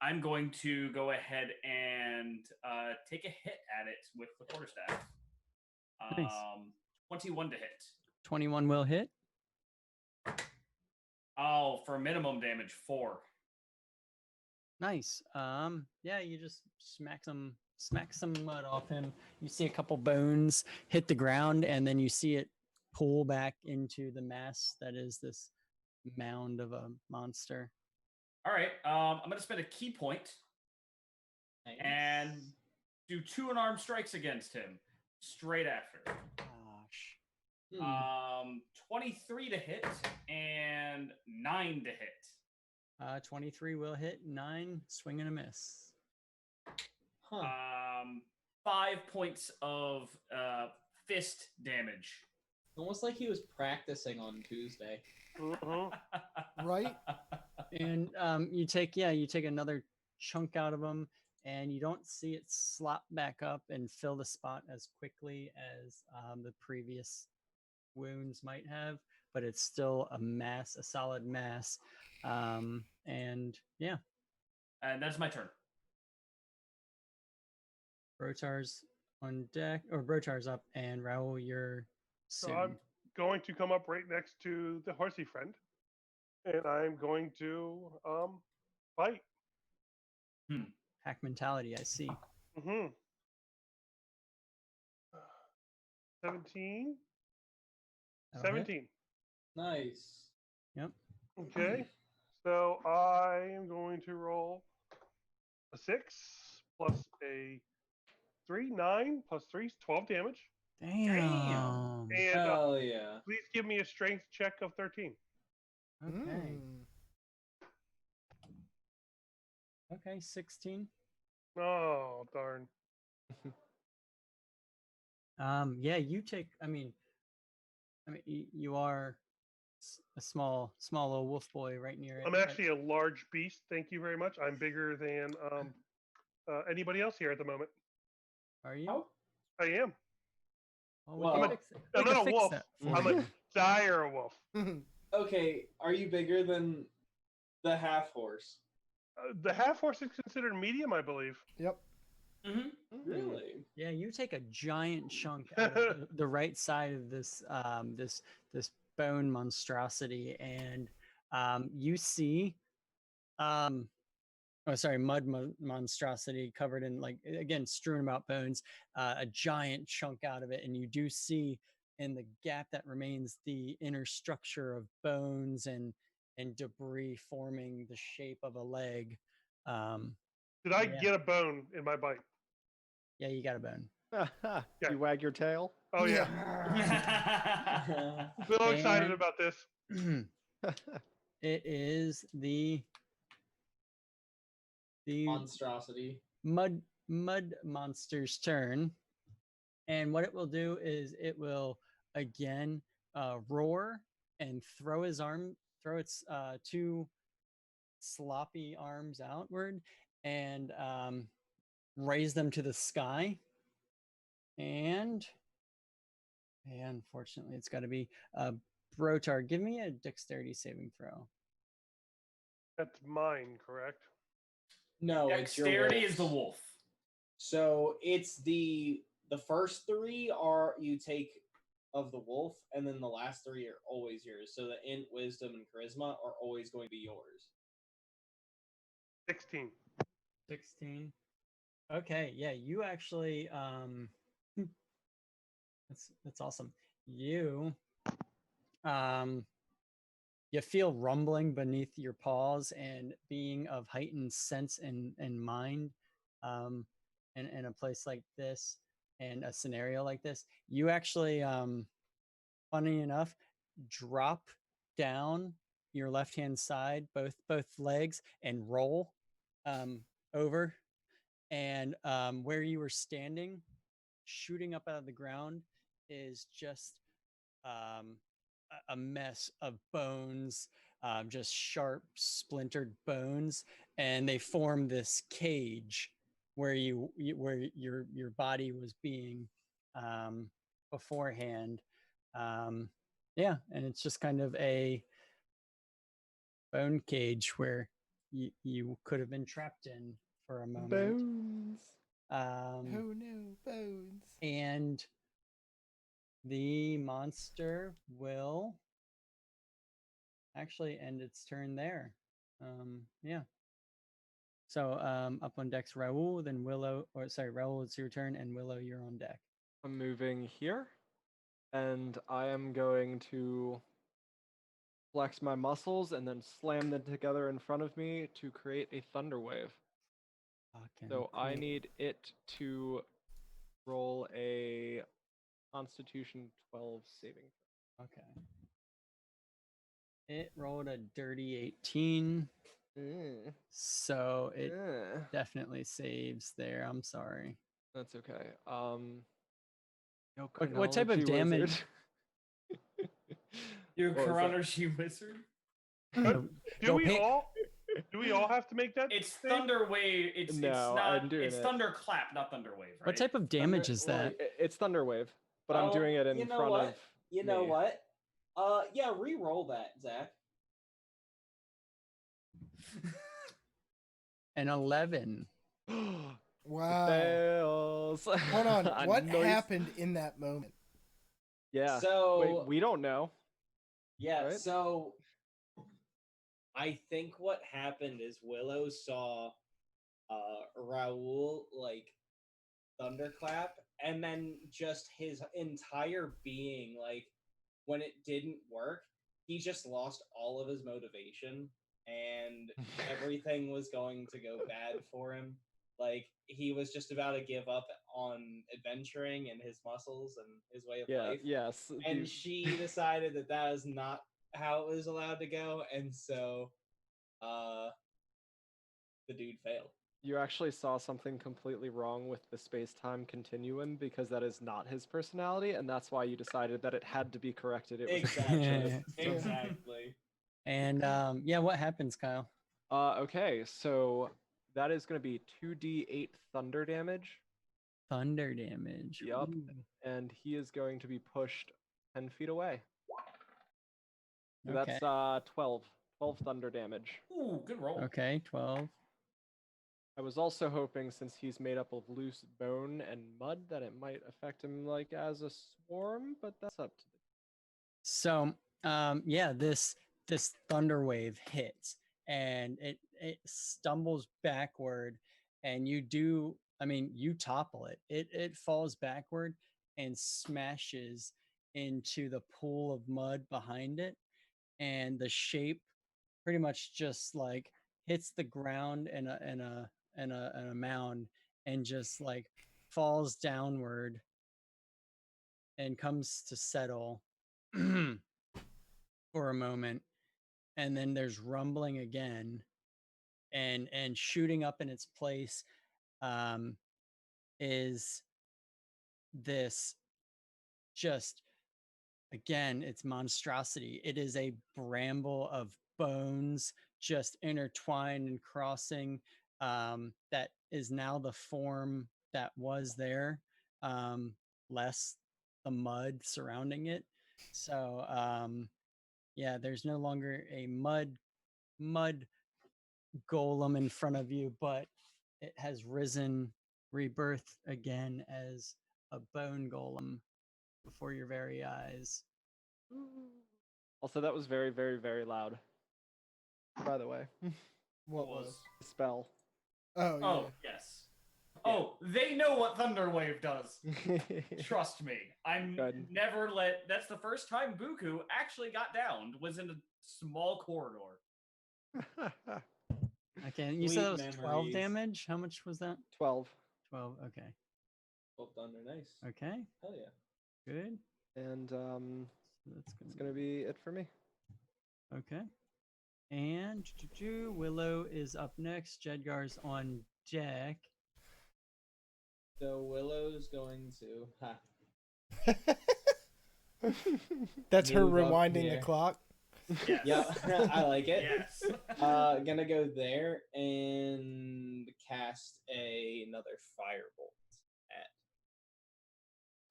I'm going to go ahead and take a hit at it with the quarterstaff. Nice. 21 to hit. 21 will hit. Oh, for minimum damage, 4. Nice. Yeah, you just smack some mud off him. You see a couple bones hit the ground, and then you see it pull back into the mass that is this mound of a monster. All right. I'm going to spend a key point and do 2 unarmed strikes against him straight after. Gosh. 23 to hit and 9 to hit. 23 will hit. 9 swing and a miss. Huh. 5 points of fist damage. Almost like he was practicing on Tuesday. Mhm. Right? And you take another chunk out of him, and you don't see it slop back up and fill the spot as quickly as the previous wounds might have, but it's still a solid mass. And yeah, And that's my turn. Brotar's on deck, or Brotar's up, and Raoul, you're So soon. I'm going to come up right next to the horsey friend, and I'm going to fight. Hack mentality, I see. Mm-hmm. 17. That'll hit. 17. Nice. Yep. Okay. So I am going to roll a 6 plus a 3, 9 plus 3 is 12 damage. Damn. And Hell yeah. please give me a strength check of 13. Okay. Mm. Okay, 16. Oh, darn. Yeah, you take. I mean, you are a small little wolf boy right near it. I'm right? actually a large beast. Thank you very much. I'm bigger than anybody else here at the moment. Are you? How? I am. Well, I'm we a- can fix it. I'm We can not a fix wolf. that I'm for a you. dire wolf. Okay, are you bigger than the half horse? The half horse is considered medium, I believe. Yep. Mm-hmm. Really? Yeah, you take a giant chunk out of the right side of this this bone monstrosity, and you see mud monstrosity covered in, like, again, strewn about bones, a giant chunk out of it, and you do see in the gap that remains the inner structure of bones and debris forming the shape of a leg. Did I Yeah. get a bone in my bite? Yeah, you got a bone. Okay. You wag your tail. Oh, yeah. I'm so excited And- about this. It is the Monstrosity. mud monster's turn, and what it will do is it will again roar and throw its 2 sloppy arms outward and raise them to the sky. And unfortunately, it's got to be Brotar. Give me a dexterity saving throw. That's mine, correct? No, it's your Dexterity is the wolf's. wolf. So it's the first 3 are you take of the wolf, and then the last 3 are always yours. So the int, wisdom, and charisma are always going to be yours. 16. 16. Okay, yeah, you actually that's awesome. You you feel rumbling beneath your paws, and being of heightened sense and mind, in a place like this and a scenario like this, you actually, funny enough, drop down your left hand side, both legs, and roll over, and where you were standing, shooting up out of the ground, is just a mess of bones, just sharp, splintered bones, and they form this cage where where your body was being beforehand. Yeah, and it's just kind of a bone cage where you could have been trapped in for a moment. Bones. Oh no, bones. And the monster will actually end its turn there. Yeah. So up on deck's Raul, then Willow, or sorry, Raul, it's your turn, and Willow, you're on deck. I'm moving here, and I am going to flex my muscles and then slam them together in front of me to create a thunder wave. Fucking So I cool. need it to roll a Constitution 12 saving. Okay. It rolled a dirty 18, so it definitely saves there. I'm sorry. That's okay. No What type of chronology damage? wizard. You What was that? chronology wizard. Do we all have to make that? It's thing? Thunder Wave. It's No, not. I'm doing It's it. Thunder Clap, not Thunder Wave. Right? What type of damage is that? It's thunder wave, but I'm Oh, doing it in you know front what? of. You know me. what? Yeah, re-roll that, Zach. An 11. Wow. Fails. Hold on. What Nice. happened in that moment? Yeah. So Wait, we don't know. yeah, right? so I think what happened is Willow saw Raul like thunderclap, and then just his entire being, like when it didn't work, he just lost all of his motivation and everything was going to go bad for him. Like he was just about to give up on adventuring and his muscles and his way of life. Yes. And she decided that that is not how it was allowed to go, and so the dude failed. You actually saw something completely wrong with the space-time continuum because that is not his personality, and that's why you decided that it had to be corrected. It was Exactly. Exactly. And yeah, what happens, Kyle? Okay, so that is going to be 2d8 thunder damage, Thunder damage. Yup. Ooh. and he is going to be pushed 10 feet away. So Okay. that's 12 thunder damage. Ooh, good roll. Okay, 12. I was also hoping, since he's made up of loose bone and mud, that it might affect him like as a swarm, but that's up to the. So, yeah, this thunder wave hits, and it stumbles backward, and you topple it. It falls backward and smashes into the pool of mud behind it, and the shape pretty much just like hits the ground in a mound, and just like falls downward and comes to settle for a moment, and then there's rumbling again, and shooting up in its place is this, just again, it's monstrosity. It is a bramble of bones just intertwined and crossing, that is now the form that was there, less the mud surrounding it. So yeah, there's no longer a mud golem in front of you, but it has risen, rebirthed again as a bone golem before your very eyes. Also, that was very, very, very loud. By the way, What was? spell. Oh, Oh yes. Oh, they know what Thunder Wave does. Trust me. I'm Good. never let. That's the first time Buku actually got downed. Was in a small corridor. Okay, you said Sweet that was 12 memories. damage. How much was that? 12. 12. Okay. Well done, they're nice. Okay. Hell yeah. Good. And So that's it's gonna be it for me. Okay. And Willow is up next. Jedgar's on deck. So Willow's going to. That's her Move up rewinding here. the clock. Yes. Yep, I like it. Yes. Gonna go there and cast another firebolt at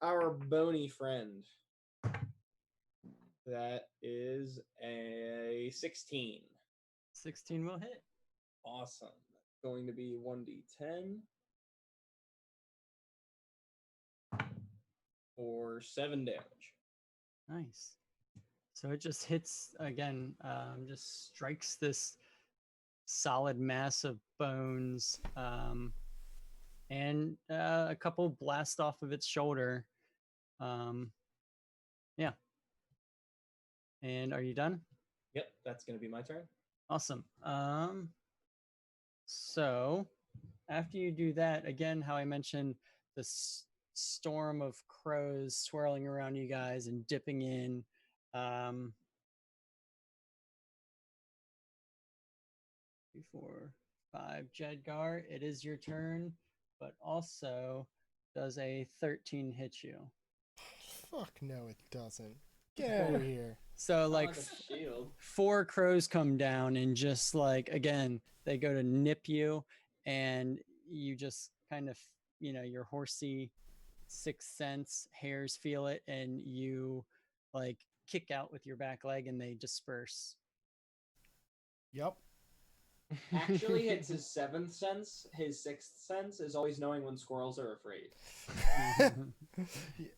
our bony friend. That is a 16. 16 will hit. Awesome. That's going to be 1d10 for 7 damage. Nice. So it just hits again, just strikes this solid mass of bones, and a couple blast off of its shoulder. Yeah. And are you done? Yep, that's going to be my turn. Awesome. So after you do that, again, how I mentioned this storm of crows swirling around you guys and dipping in. 3, 4, 5. Jedgar, it is your turn, but also does a 13 hit you? Fuck no, it doesn't. Get over here. So like Not a shield. 4 crows come down and just like again they go to nip you, and you just kind of, you know, your horsey sixth sense hairs feel it, and you like kick out with your back leg and they disperse. Yep. Actually, it's his 7th sense. His 6th sense is always knowing when squirrels are afraid. I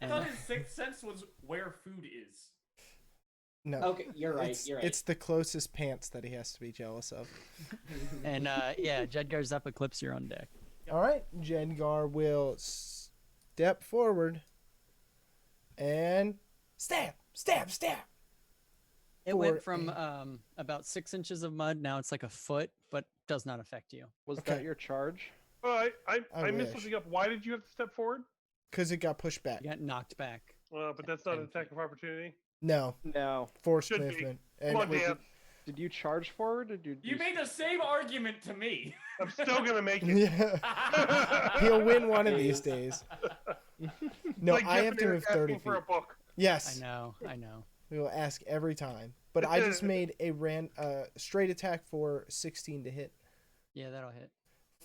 And- thought his 6th sense was where food is. No. Okay, you're right. It's, You're right. it's the closest pants that he has to be jealous of. And yeah, Jedgar's up. Eclipse, you're on deck. All right, Jedgar will step forward and stab. It For went from a- about 6 inches of mud. Now it's like a foot, but does not affect you. Was Okay. that your charge? I I missed wish. something up. Why did you have to step forward? Because it got pushed back. You got knocked back. But that's not an 10 feet. attack of opportunity. No, No. forced Should be. movement. Come And on, wait, Dan. Did you charge forward or did You made the same argument to me. I'm still gonna make it. yeah, he'll win one of these days. No, Like I have to Jeff move asking 30 for a feet. book. Yes, I know. we will ask every time. But I just made a straight attack for 16 to hit Yeah, that'll hit.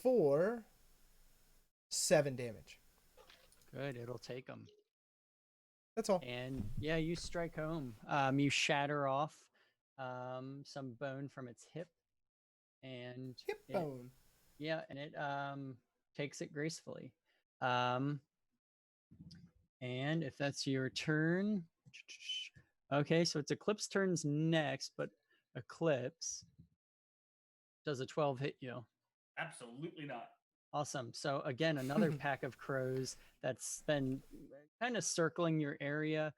for 7 damage. Good, it'll take them. That's all. And yeah, you strike home. You shatter off some bone from its hip, and Hip it- bone. yeah, and it takes it gracefully. And if that's your turn, okay, so it's Eclipse turns next, but Eclipse does a 12 hit you? Absolutely not. Awesome. So again, another pack of crows that's been kind of circling your area,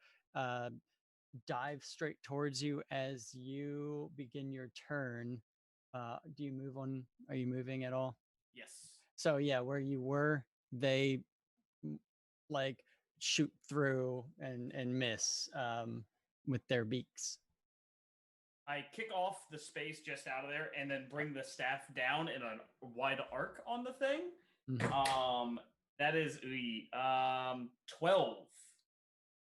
dive straight towards you as you begin your turn. Do you move on? Are you moving at all? Yes. So yeah, where you were, they like shoot through and miss with their beaks. I kick off the space just out of there and then bring the staff down in a wide arc on the thing. Mhm. That is 12.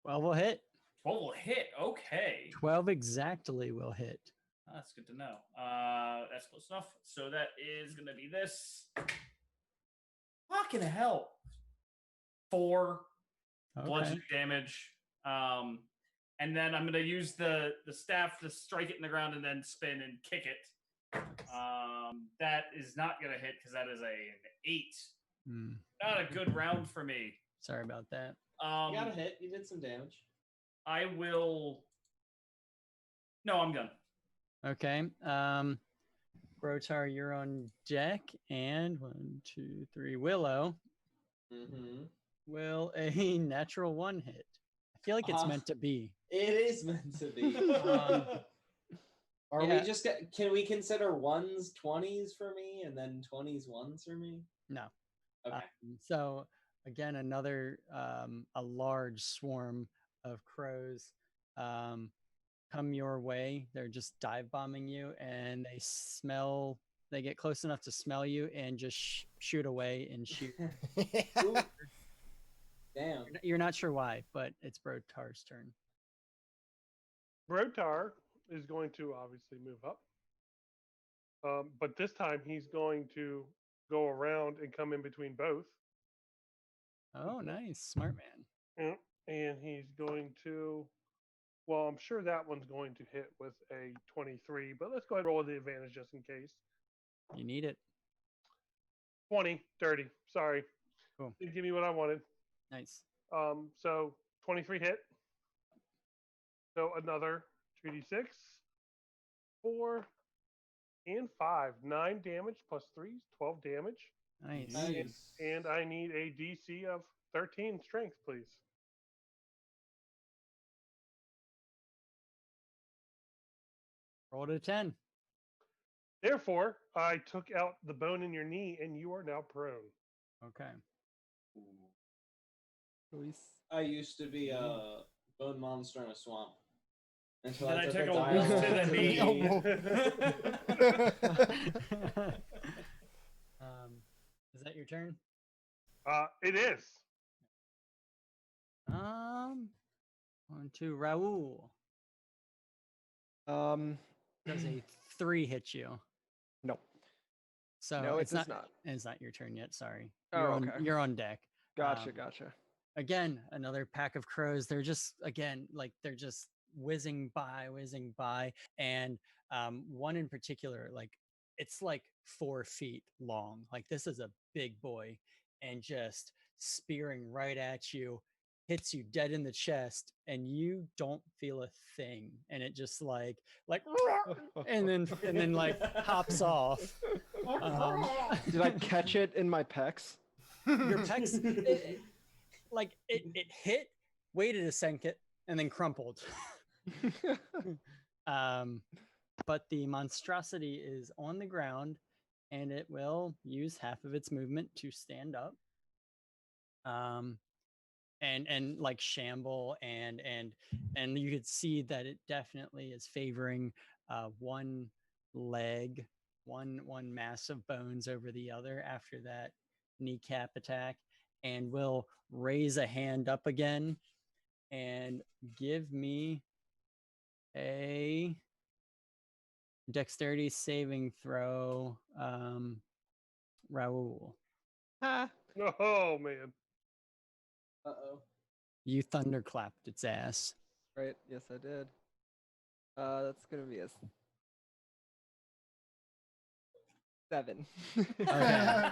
12 will hit. 12 will hit. Okay. 12 exactly will hit. That's good to know. That's close enough. So that is going to be this. Fucking hell. 4 bludgeoning damage. And then I'm going to use the staff to strike it in the ground and then spin and kick it. That is not going to hit because that is an 8. Hmm. Not a good round for me. Sorry about that. You got a hit. You did some damage. I will. No, I'm done. Okay. Grotar, you're on deck, and 1, 2, 3. Willow. Mm-hmm. Will a natural 1 hit? I feel like it's meant to be. It is meant to be. Are Yeah. we just? Can we consider ones 20s for me, and then 20s ones for me? No. Okay. So again, another a large swarm of crows come your way. They're just dive bombing you, and they smell. They get close enough to smell you and just shoot away and shoot. Ooh. Damn. You're not sure why, but it's Brotar's turn. Brotar is going to obviously move up. But this time he's going to go around and come in between both. Oh, nice, smart man. And he's going to, well, I'm sure that one's going to hit with a 23, but let's go ahead and roll with the advantage just in case. You need it. 20, dirty. Sorry. Cool. Didn't give me what I wanted. Nice. So 23 hit. So another 2d6, 4, and 5. 9 damage plus 3 is 12 damage. Nice. Nice. And I need a DC of 13 strength, please. Rolled a 10. Therefore, I took out the bone in your knee, and you are now prone. Okay. Luis. I used to be a bone monster in a swamp. Until Then I I took took a a dial wolf to the knee. Is that your turn? It is. On to Raul. Does a 3 hit you? No. So No, it it's does not. not. It's not your turn yet. Sorry. Oh, You're on. okay. You're on deck. Gotcha, Um, gotcha. Again, another pack of crows. They're just they're just whizzing by, and one in particular, like it's like 4 feet long. Like this is a big boy, and just spearing right at you, hits you dead in the chest, and you don't feel a thing, and it just like and then like hops off. Did I catch it in my pecs? Your pecs, it hit, waited a second, and then crumpled. But the monstrosity is on the ground, and it will use half of its movement to stand up. And like shamble, and you could see that it definitely is favoring one leg, one mass of bones over the other after that kneecap attack, and will raise a hand up again and give me a dexterity saving throw. Raul, Oh, man. Uh-oh. you thunderclapped its ass. Right, yes I did. That's gonna be a 7. Okay.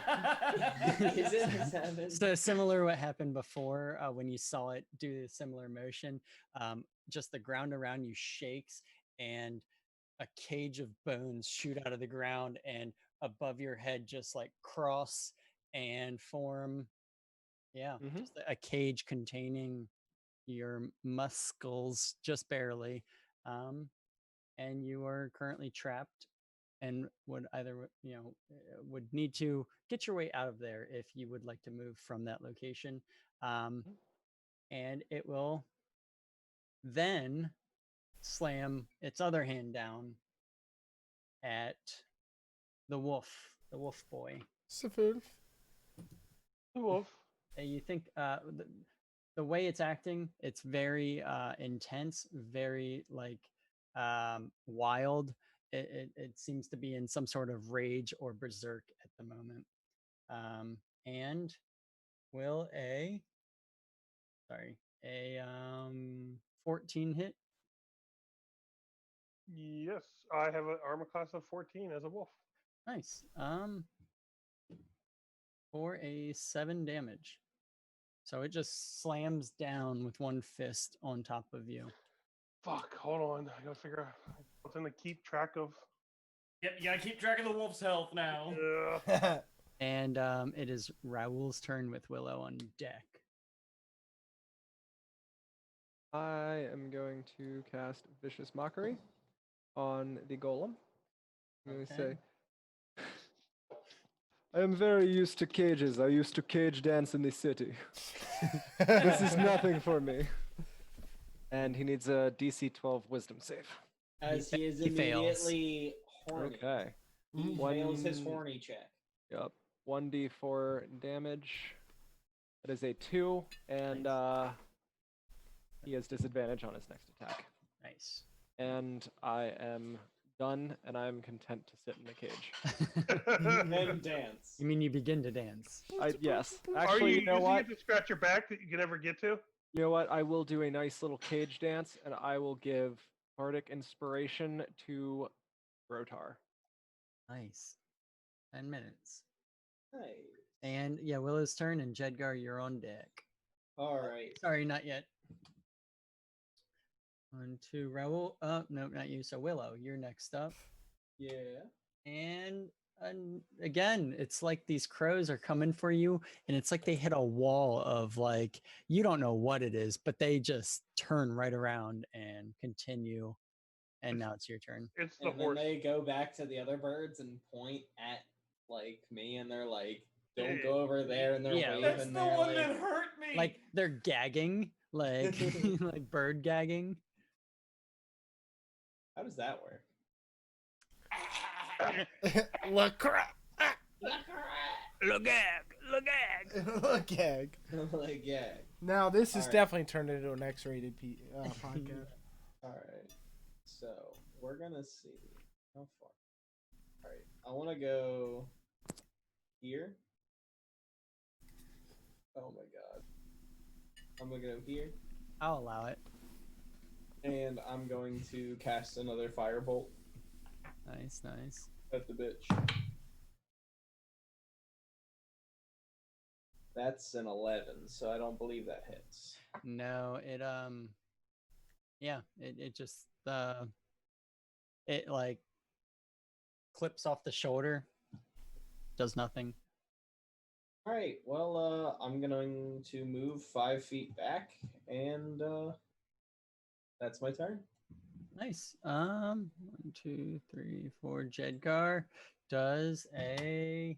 Is it a 7? So similar what happened before when you saw it do a similar motion. Just the ground around you shakes, and a cage of bones shoot out of the ground and above your head, just like cross and form. Yeah, Mhm. just a cage containing your muscles just barely. And you are currently trapped and would either, would need to get your way out of there if you would like to move from that location. And it will then slam its other hand down at the wolf boy. Safud. The wolf. You think the way it's acting, it's very intense, very like wild. It seems to be in some sort of rage or berserk at the moment. And will a 14 hit? Yes, I have an armor class of 14 as a wolf. Nice. For a 7 damage. So it just slams down with one fist on top of you. Fuck, hold on. I gotta figure out something to keep track of. Yep, you gotta keep track of the wolf's health now. Yeah. And it is Raoul's turn with Willow on deck. I am going to cast Vicious Mockery on the golem. I'm going to Okay. say, I am very used to cages. I used to cage dance in the city. This is nothing for me. And he needs a DC 12 wisdom save. As he is he fails. immediately horny. Okay. He fails his One- horny check. Yep. 1d4 damage. That is a 2, and he has disadvantage on his next attack. Nice. And I am done, and I'm content to sit in the cage. And dance. You mean you begin to dance? Yes. Are Actually, you you know using what? it to scratch your back that you can never get to? You know what? I will do a nice little cage dance, and I will give Bardic Inspiration to Rotar. Nice. 10 minutes. Nice. And yeah, Willow's turn, and Jedgar, you're on deck. All right. Sorry, not yet. On to Raoul. No, not you. So Willow, you're next up. Yeah. And again, it's like these crows are coming for you, and it's like they hit a wall of like, you don't know what it is, but they just turn right around and continue. And now it's your turn. It's the And then horse. they go back to the other birds and point at like me, and they're like, "Don't go over there," and they're Yeah, waving. That's the they're one like, that hurt me. Like they're gagging, like like bird gagging. How does that work? Look, crap. Look at. Look, gag. Like, yeah. Now this is Alright. definitely turned into an X-rated podcast. All right. So we're gonna see how far. All right. I want to go here. Oh my god. I'm gonna go here, I'll allow it. and I'm going to cast another firebolt Nice, nice. at the bitch. That's an 11, so I don't believe that hits. No, it yeah, it just it like clips off the shoulder, does nothing. All right. Well, I'm going to move 5 feet back, and that's my turn. Nice. 1, 2, 3, 4. Jedgar does a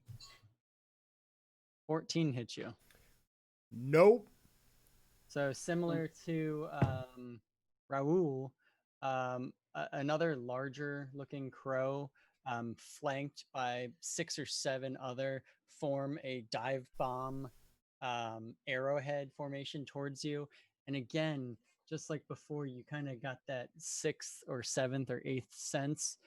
14 hit you. Nope. So similar to Raoul, another larger looking crow, flanked by 6 or 7 other, form a dive bomb arrowhead formation towards you. And again, just like before, you kind of got that 6th or 7th or 8th sense,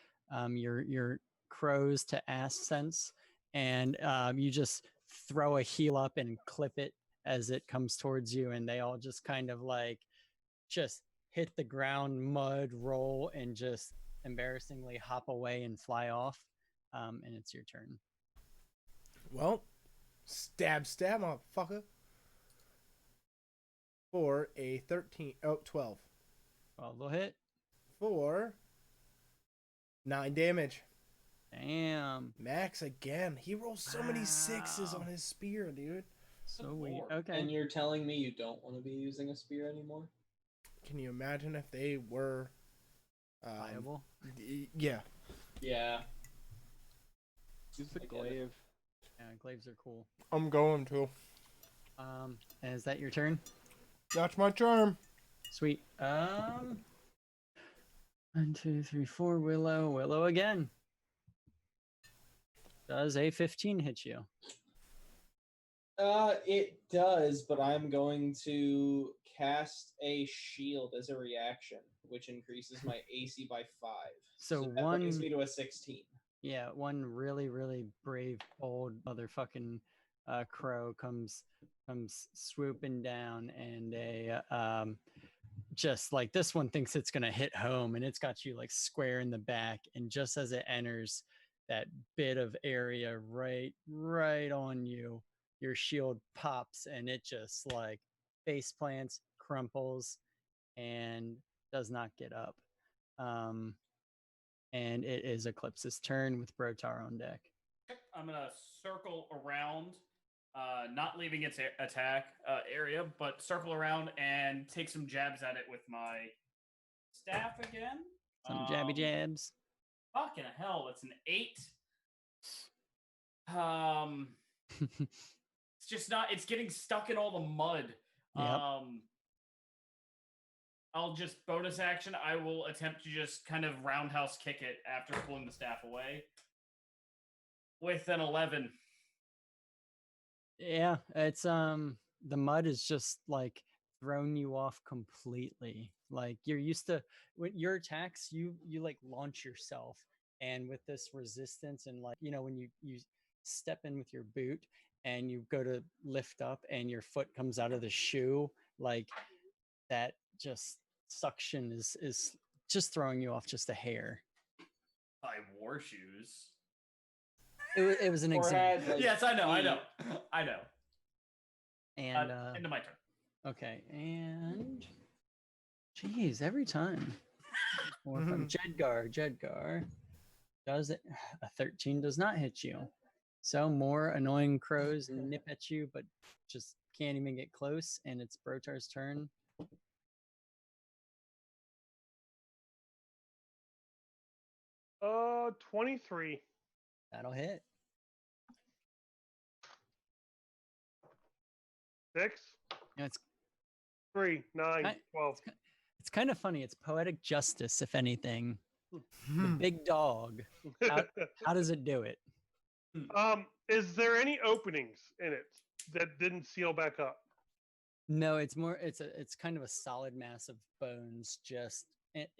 your crows to ass sense, and you just throw a heel up and clip it as it comes towards you, and they all just kind of like just hit the ground, mud, roll, and just embarrassingly hop away and fly off. And it's your turn. Well, stab, motherfucker. For a 12. 12 will hit. For 9 damage. Damn. Max again. He rolls so many 6s Wow. on his spear, dude. So weird. Lord. Okay. And you're telling me you don't want to be using a spear anymore? Can you imagine if they were Viable. Yeah. Yeah. Use the I get it. glaive. Yeah, glaives are cool. I'm going to. And is that your turn? That's my charm. Sweet. 1, 2, 3, 4. Willow again. Does a 15 hit you? It does, but I'm going to cast a shield as a reaction, which increases my AC by 5. So that brings one- me to a 16. Yeah, one really, really brave, bold motherfucking crow comes swooping down, and just like this one thinks it's gonna hit home, and it's got you like square in the back, and just as it enters that bit of area right on you, your shield pops, and it just like face plants, crumples, and does not get up. And it is Eclipse's turn with Brotar on deck. I'm gonna circle around, not leaving its attack area, but circle around and take some jabs at it with my staff again. Some jabby jabs. Fucking hell, it's an 8. It's just not. It's getting stuck in all the mud. Yep. I'll just bonus action. I will attempt to just kind of roundhouse kick it after pulling the staff away with an 11. Yeah, it's the mud is just like thrown you off completely. Like you're used to when your attacks, you like launch yourself, and with this resistance and like when you step in with your boot and you go to lift up and your foot comes out of the shoe, like that just suction is just throwing you off just a hair. I wore shoes. It was an Or example. had, like, Yes, I know. And Into my turn. okay, and geez, every time. More from Jedgar. Does it? A 13 does not hit you. So more annoying crows nip at you, but just can't even get close. And it's Brotar's turn. 23. That'll hit. 6, It's 3, 9, I- 12. it's kind of funny. It's poetic justice, if anything. The big dog. How does it do it? Is there any openings in it that didn't seal back up? No, it's more. It's kind of a solid mass of bones, just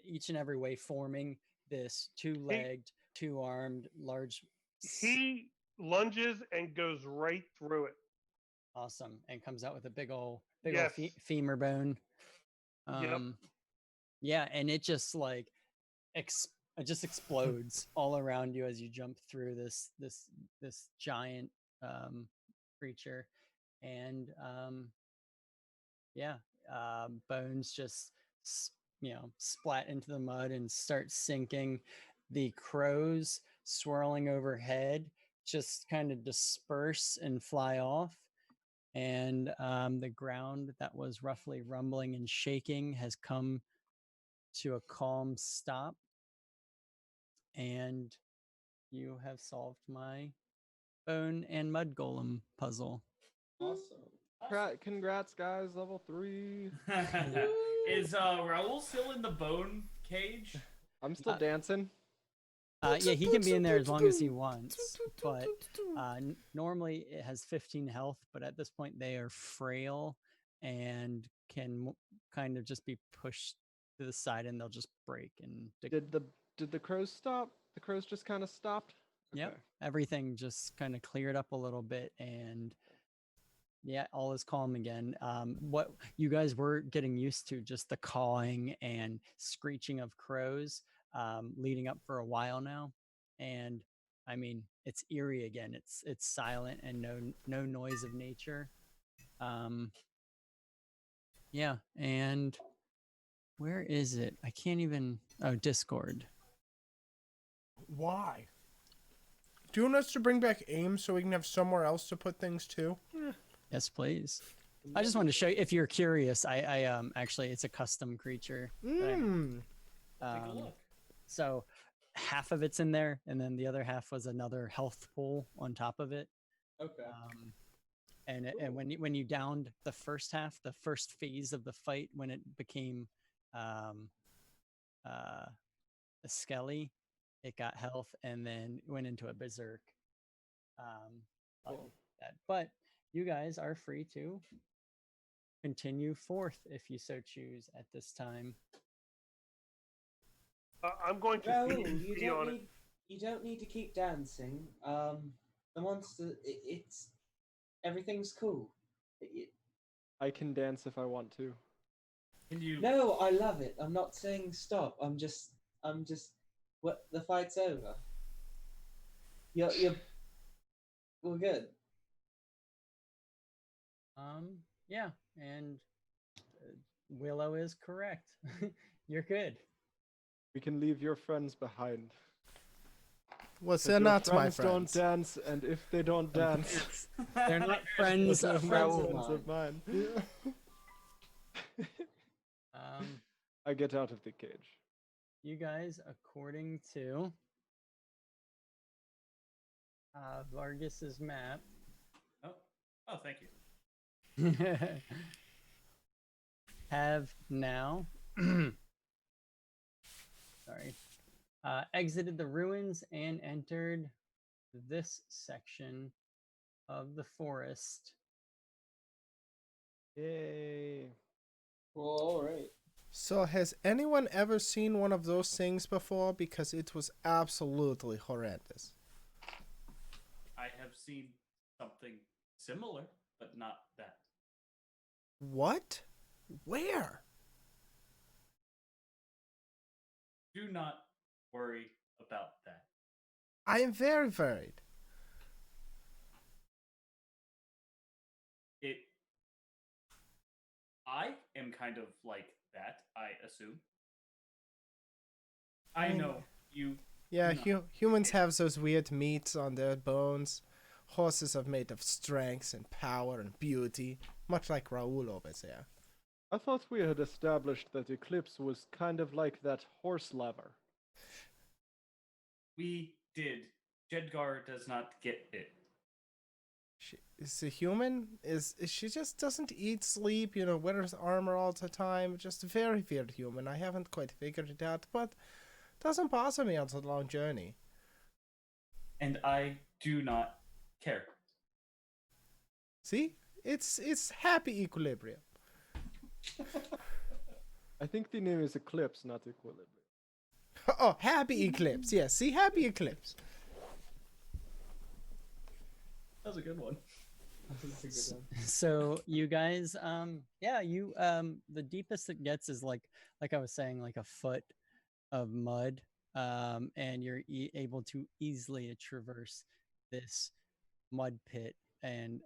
each and every way forming this two-legged, two-armed, large. He lunges and goes right through it. Awesome, and comes out with a big old Yes. femur bone. Yep. Yeah, and it just like it just explodes all around you as you jump through this giant creature, and bones just splat into the mud and start sinking. The crows swirling overhead just kind of disperse and fly off. And the ground that was roughly rumbling and shaking has come to a calm stop. And you have solved my bone and mud golem puzzle. Awesome. Congrats, guys. Level 3. Is Raul still in the bone cage? I'm still dancing. Yeah, he can be in there as long as he wants, but normally it has 15 health, but at this point they are frail and can kind of just be pushed to the side and they'll just break. And Did the crows stop? The crows just kind of stopped? Yep, Okay. everything just kind of cleared up a little bit, and yeah, all is calm again. What you guys were getting used to, just the cawing and screeching of crows leading up for a while now, and I mean it's eerie again. It's silent and no noise of nature. Yeah, and where is it? I can't even. Oh, Discord. Why? Do you want us to bring back AIM so we can have somewhere else to put things too? Yes, please. I just wanted to show you, if you're curious. I actually, it's a custom creature. Take a look. So half of it's in there, and then the other half was another health pool on top of it. Okay. And when you downed the first half, the first phase of the fight, when it became a skelly, it got health and then went into a berserk. Like that. But you guys are free to continue forth if you so choose at this time. I'm going to Raul, be on it. you don't need to keep dancing. The monster, it's everything's cool. I can dance if I want to. Can you? No, I love it. I'm not saying stop. I'm just. What, the fight's over. We're good. Yeah, and Willow is correct. You're good. We can leave your friends behind. Well, If they're your not my friends don't friends. dance, and if they don't dance, They're not friends they're of not Raoul. friends of mine. Um, I get out of the cage. you guys, according to Vargas's map, Oh, thank you. have now sorry, exited the ruins and entered this section of the forest. Yay. Well, all right. So, has anyone ever seen one of those things before? Because it was absolutely horrendous. I have seen something similar, but not that. What? Where? Do not worry about that. I am very worried. I am kind of like that, I assume. I I mean, know you. Yeah, No. humans have those weird meats on their bones. Horses are made of strength and power and beauty, much like Raoul over there. I thought we had established that Eclipse was kind of like that horse lever. We did. Jedgar does not get it. She is a human. Is she just doesn't eat, sleep, wears armor all the time. Just a very weird human. I haven't quite figured it out, but doesn't bother me on the long journey. And I do not care. See, it's happy equilibrium. I think the name is Eclipse, not Equilibrium. Oh, happy eclipse. Yes, see, happy eclipse. That was a good one. So you guys, the deepest it gets is like I was saying, like a foot of mud, and you're able to easily traverse this mud pit and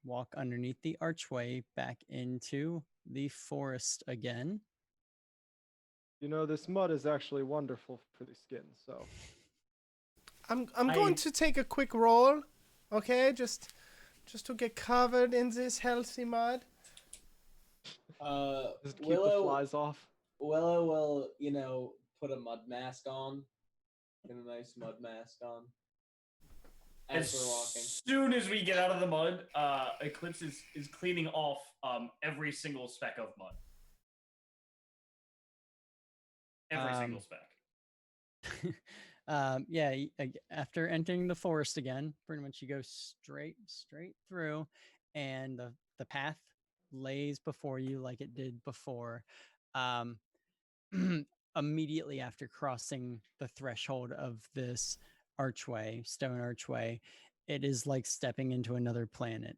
walk underneath the archway back into the forest again. This mud is actually wonderful for the skin, so. I'm going to take a quick roll, okay? Just to get covered in this healthy mud. Just keep the flies off. Willow will, put a mud mask on. Get a nice mud mask on. As we're walking. As soon as we get out of the mud, Eclipse is cleaning off every single speck of mud. Every single speck. After entering the forest again, pretty much you go straight through, and the path lays before you like it did before. Immediately after crossing the threshold of this stone archway, it is like stepping into another planet.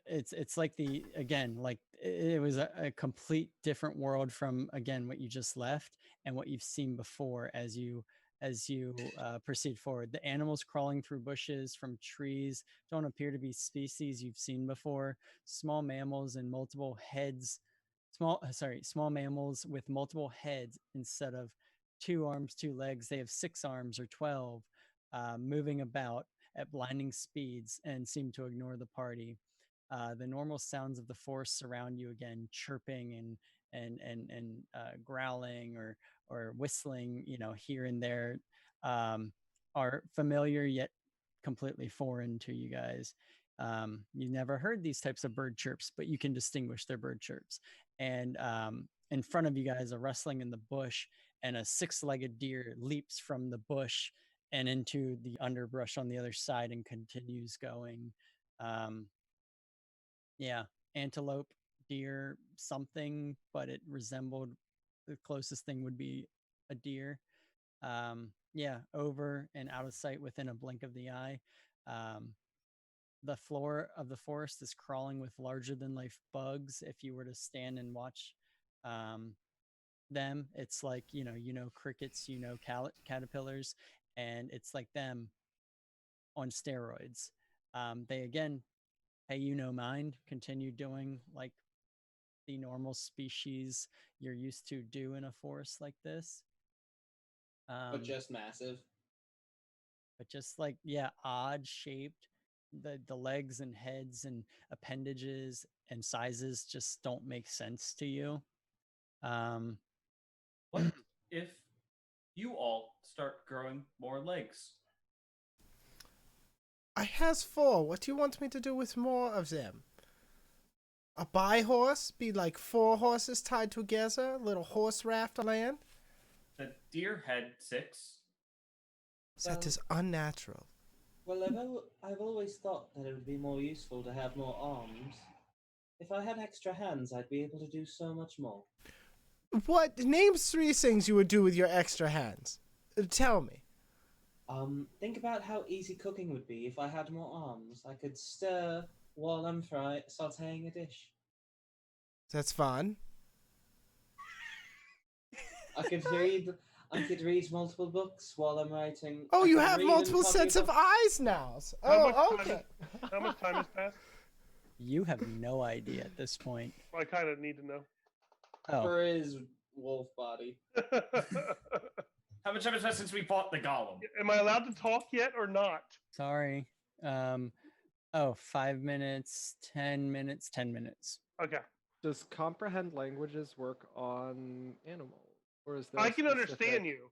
It's like it was a complete different world from, again, what you just left and what you've seen before as you proceed forward. The animals crawling through bushes from trees don't appear to be species you've seen before. Small mammals and multiple heads. Small mammals with multiple heads instead of 2 arms, 2 legs. They have 6 arms or 12, moving about at blinding speeds and seem to ignore the party. The normal sounds of the forest surround you again, chirping and growling or whistling, here and there, are familiar yet completely foreign to you guys. You never heard these types of bird chirps, but you can distinguish their bird chirps. And in front of you guys, a rustling in the bush, and a 6-legged deer leaps from the bush and into the underbrush on the other side and continues going. Antelope, deer, something, but it resembled, the closest thing would be a deer. Over and out of sight within a blink of the eye. The floor of the forest is crawling with larger than life bugs. If you were to stand and watch them, it's like, crickets, caterpillars, and it's like them on steroids. They again pay you no mind, continue doing like the normal species you're used to do in a forest like this. But just massive. But just like, odd shaped, the legs and heads and appendages and sizes just don't make sense to you. What if you all start growing more legs? I has 4. What do you want me to do with more of them? A bi horse? Be like 4 horses tied together? A little horse raft on land? The deer had 6. That is unnatural. Well, I've always thought that it would be more useful to have more arms. If I had extra hands, I'd be able to do so much more. What? Name 3 things you would do with your extra hands. Tell me. Think about how easy cooking would be if I had more arms. I could stir while I'm sautéing a dish. That's fun. I could read multiple books while I'm writing. Oh, I you could have read and multiple copy sets of books. eyes now. How Oh, much okay. How much time has passed? You have no idea at this point. I kind of need to know. Oh, For his wolf body. How much time has passed since we fought the golem? Am I allowed to talk yet or not? sorry. 5 minutes, 10 minutes, 10 minutes. Okay. Does comprehend languages work on animals, or is there? I a can specific- understand you.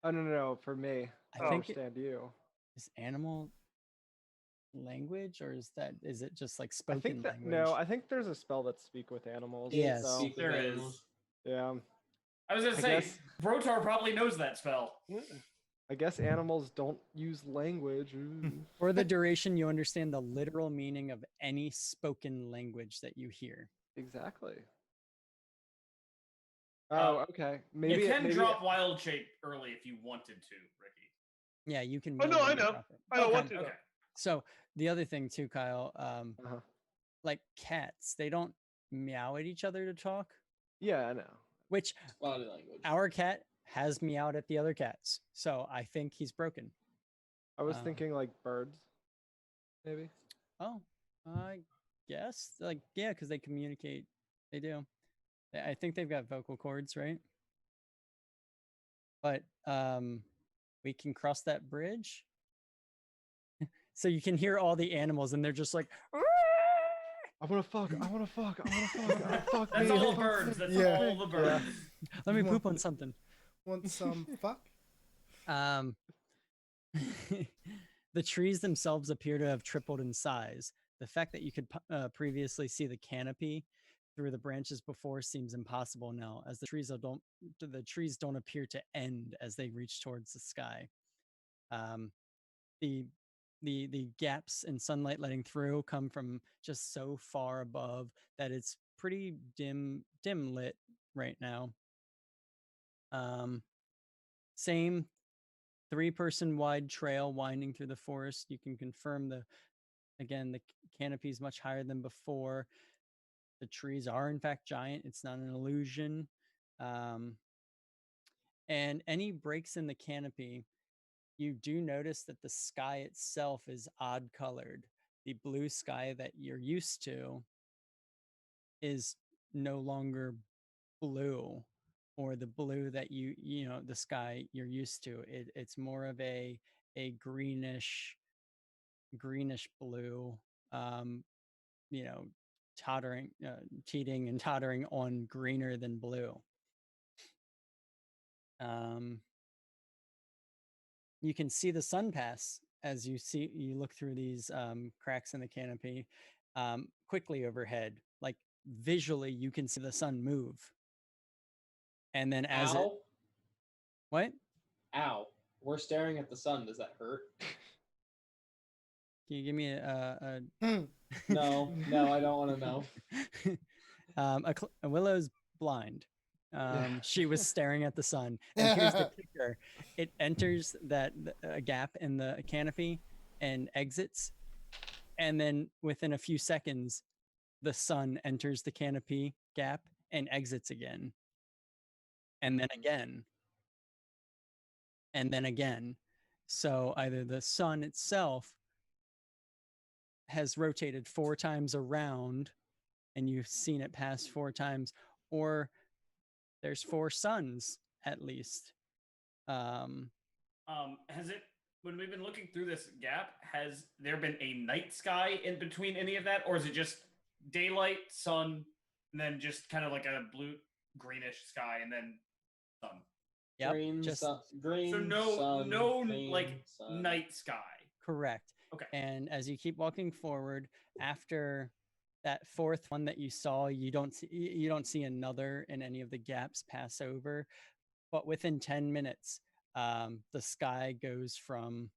Oh no, for me. I I think it- understand you. Is animal language, or is it just like I spoken think that language? no, I think there's a spell that speak with animals. Yes. so, Speak with There is. animals. yeah. I was gonna I say, guess- Brotar probably knows that spell. I guess animals don't use language. Ooh. For the duration, you understand the literal meaning of any spoken language that you hear. Exactly. Oh, okay. Maybe you can maybe drop wild shape early if you wanted to, Ricky. Yeah, you can. Oh, no, I manually know. drop it. I don't want Okay. to. Okay. Though. So the other thing too, Kyle, Uh-huh. like cats, they don't meow at each other to talk, Yeah, I know. which Body language. our cat has meowed at the other cats. So I think he's broken. I was Um, thinking like birds, maybe. Oh, I guess like yeah, because they communicate. They do. I think they've got vocal cords, right? But we can cross that bridge. So you can hear all the animals, and they're just like, I want to fuck. I want to fuck. I want to fuck. Fuck That's me. all the fuck birds. me. That's Yeah. all the birds. let me Come on. poop on something. Want some fuck? The trees themselves appear to have tripled in size. The fact that you could previously see the canopy through the branches before seems impossible now, as the trees don't appear to end as they reach towards the sky. The gaps in sunlight letting through come from just so far above that it's pretty dim lit right now. Same 3-person wide trail winding through the forest. You can confirm the canopy is much higher than before. The trees are in fact giant. It's not an illusion. And any breaks in the canopy, you do notice that the sky itself is odd colored. The blue sky that you're used to is no longer blue, or the blue that the sky you're used to. It's more of a greenish blue, teeting and tottering on greener than blue. You can see the sun pass as you look through these cracks in the canopy quickly overhead. Like visually, you can see the sun move. And then as it Ow. what? Ow. We're staring at the sun. Does that hurt? Can you give me a No, I don't want to know. Willow's blind. Yeah. She was staring at the sun, and here's the kicker: it enters a gap in the canopy and exits, and then within a few seconds, the sun enters the canopy gap and exits again, and then again, and then again. So either the sun itself has rotated 4 times around, and you've seen it pass 4 times, or there's 4 suns at least. Has it when we've been looking through this gap, has there been a night sky in between any of that, or is it just daylight, sun, and then just kind of like a blue greenish sky, and then sun? Yep, Green, just green, So no, sun, no green, like sun. night sky. correct. Okay. And as you keep walking forward, after that fourth one that you saw, you don't see another in any of the gaps pass over. But within 10 minutes, the sky goes from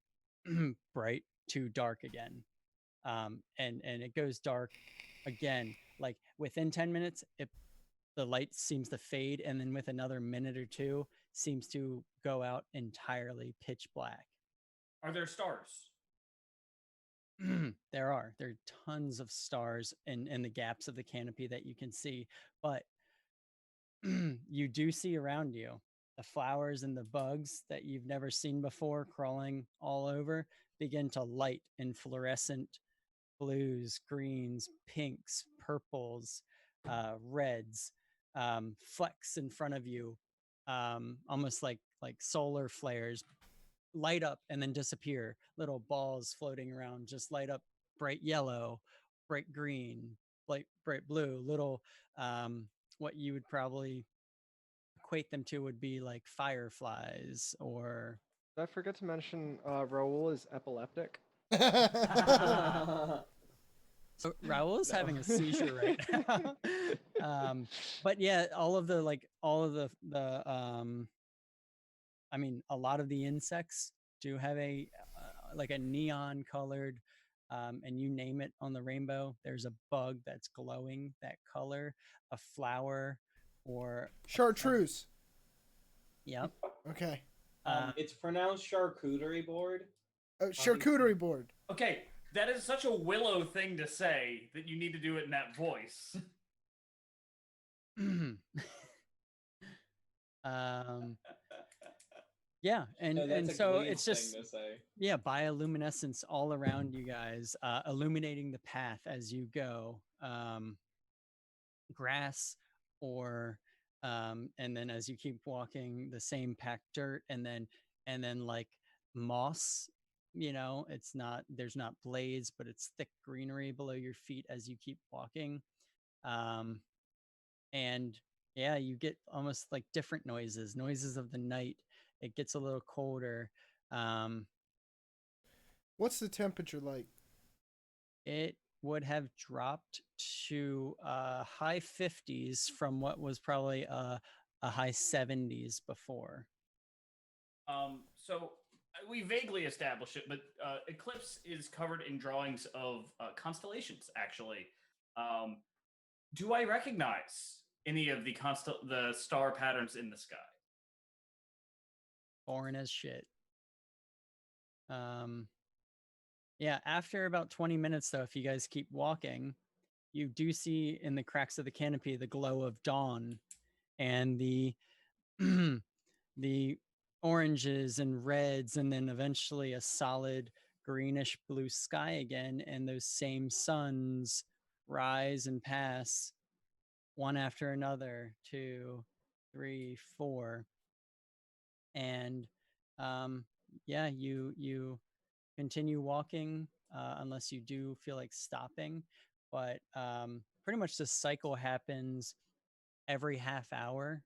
bright to dark again. And it goes dark again. Like within 10 minutes, the light seems to fade, and then with another minute or two, seems to go out entirely pitch black. Are there stars? There are tons of stars in the gaps of the canopy that you can see, but you do see around you the flowers and the bugs that you've never seen before crawling all over begin to light in fluorescent blues, greens, pinks, purples, reds, flecks in front of you, almost like solar flares, light up and then disappear. Little balls floating around just light up bright yellow, bright green, bright blue. Little what you would probably equate them to would be like fireflies or. Did I forget to mention Raul is epileptic? So Raul is having a seizure right now. But yeah, all of the I mean, a lot of the insects do have a like a neon colored, and you name it on the rainbow. There's a bug that's glowing that color, a flower, or Chartreuse. Yep. Okay. It's pronounced charcuterie board. Charcuterie board. Okay, that is such a Willow thing to say that you need to do it in that voice. Yeah, and so it's just thing to say. yeah, bioluminescence all around you guys, illuminating the path as you go. Grass or and then as you keep walking, the same packed dirt, and then like moss. There's not blades, but it's thick greenery below your feet as you keep walking. And yeah, you get almost like different noises of the night. It gets a little colder. What's the temperature like? It would have dropped to high 50s from what was probably a high 70s before. So we vaguely established it, but Eclipse is covered in drawings of constellations, actually. Do I recognize any of the star patterns in the sky? Foreign as shit. Yeah, after about 20 minutes, though, if you guys keep walking, you do see in the cracks of the canopy the glow of dawn, and the the oranges and reds, and then eventually a solid greenish blue sky again, and those same suns rise and pass one after another, 2, 3, 4. And yeah, you continue walking unless you do feel like stopping, but pretty much this cycle happens every half hour.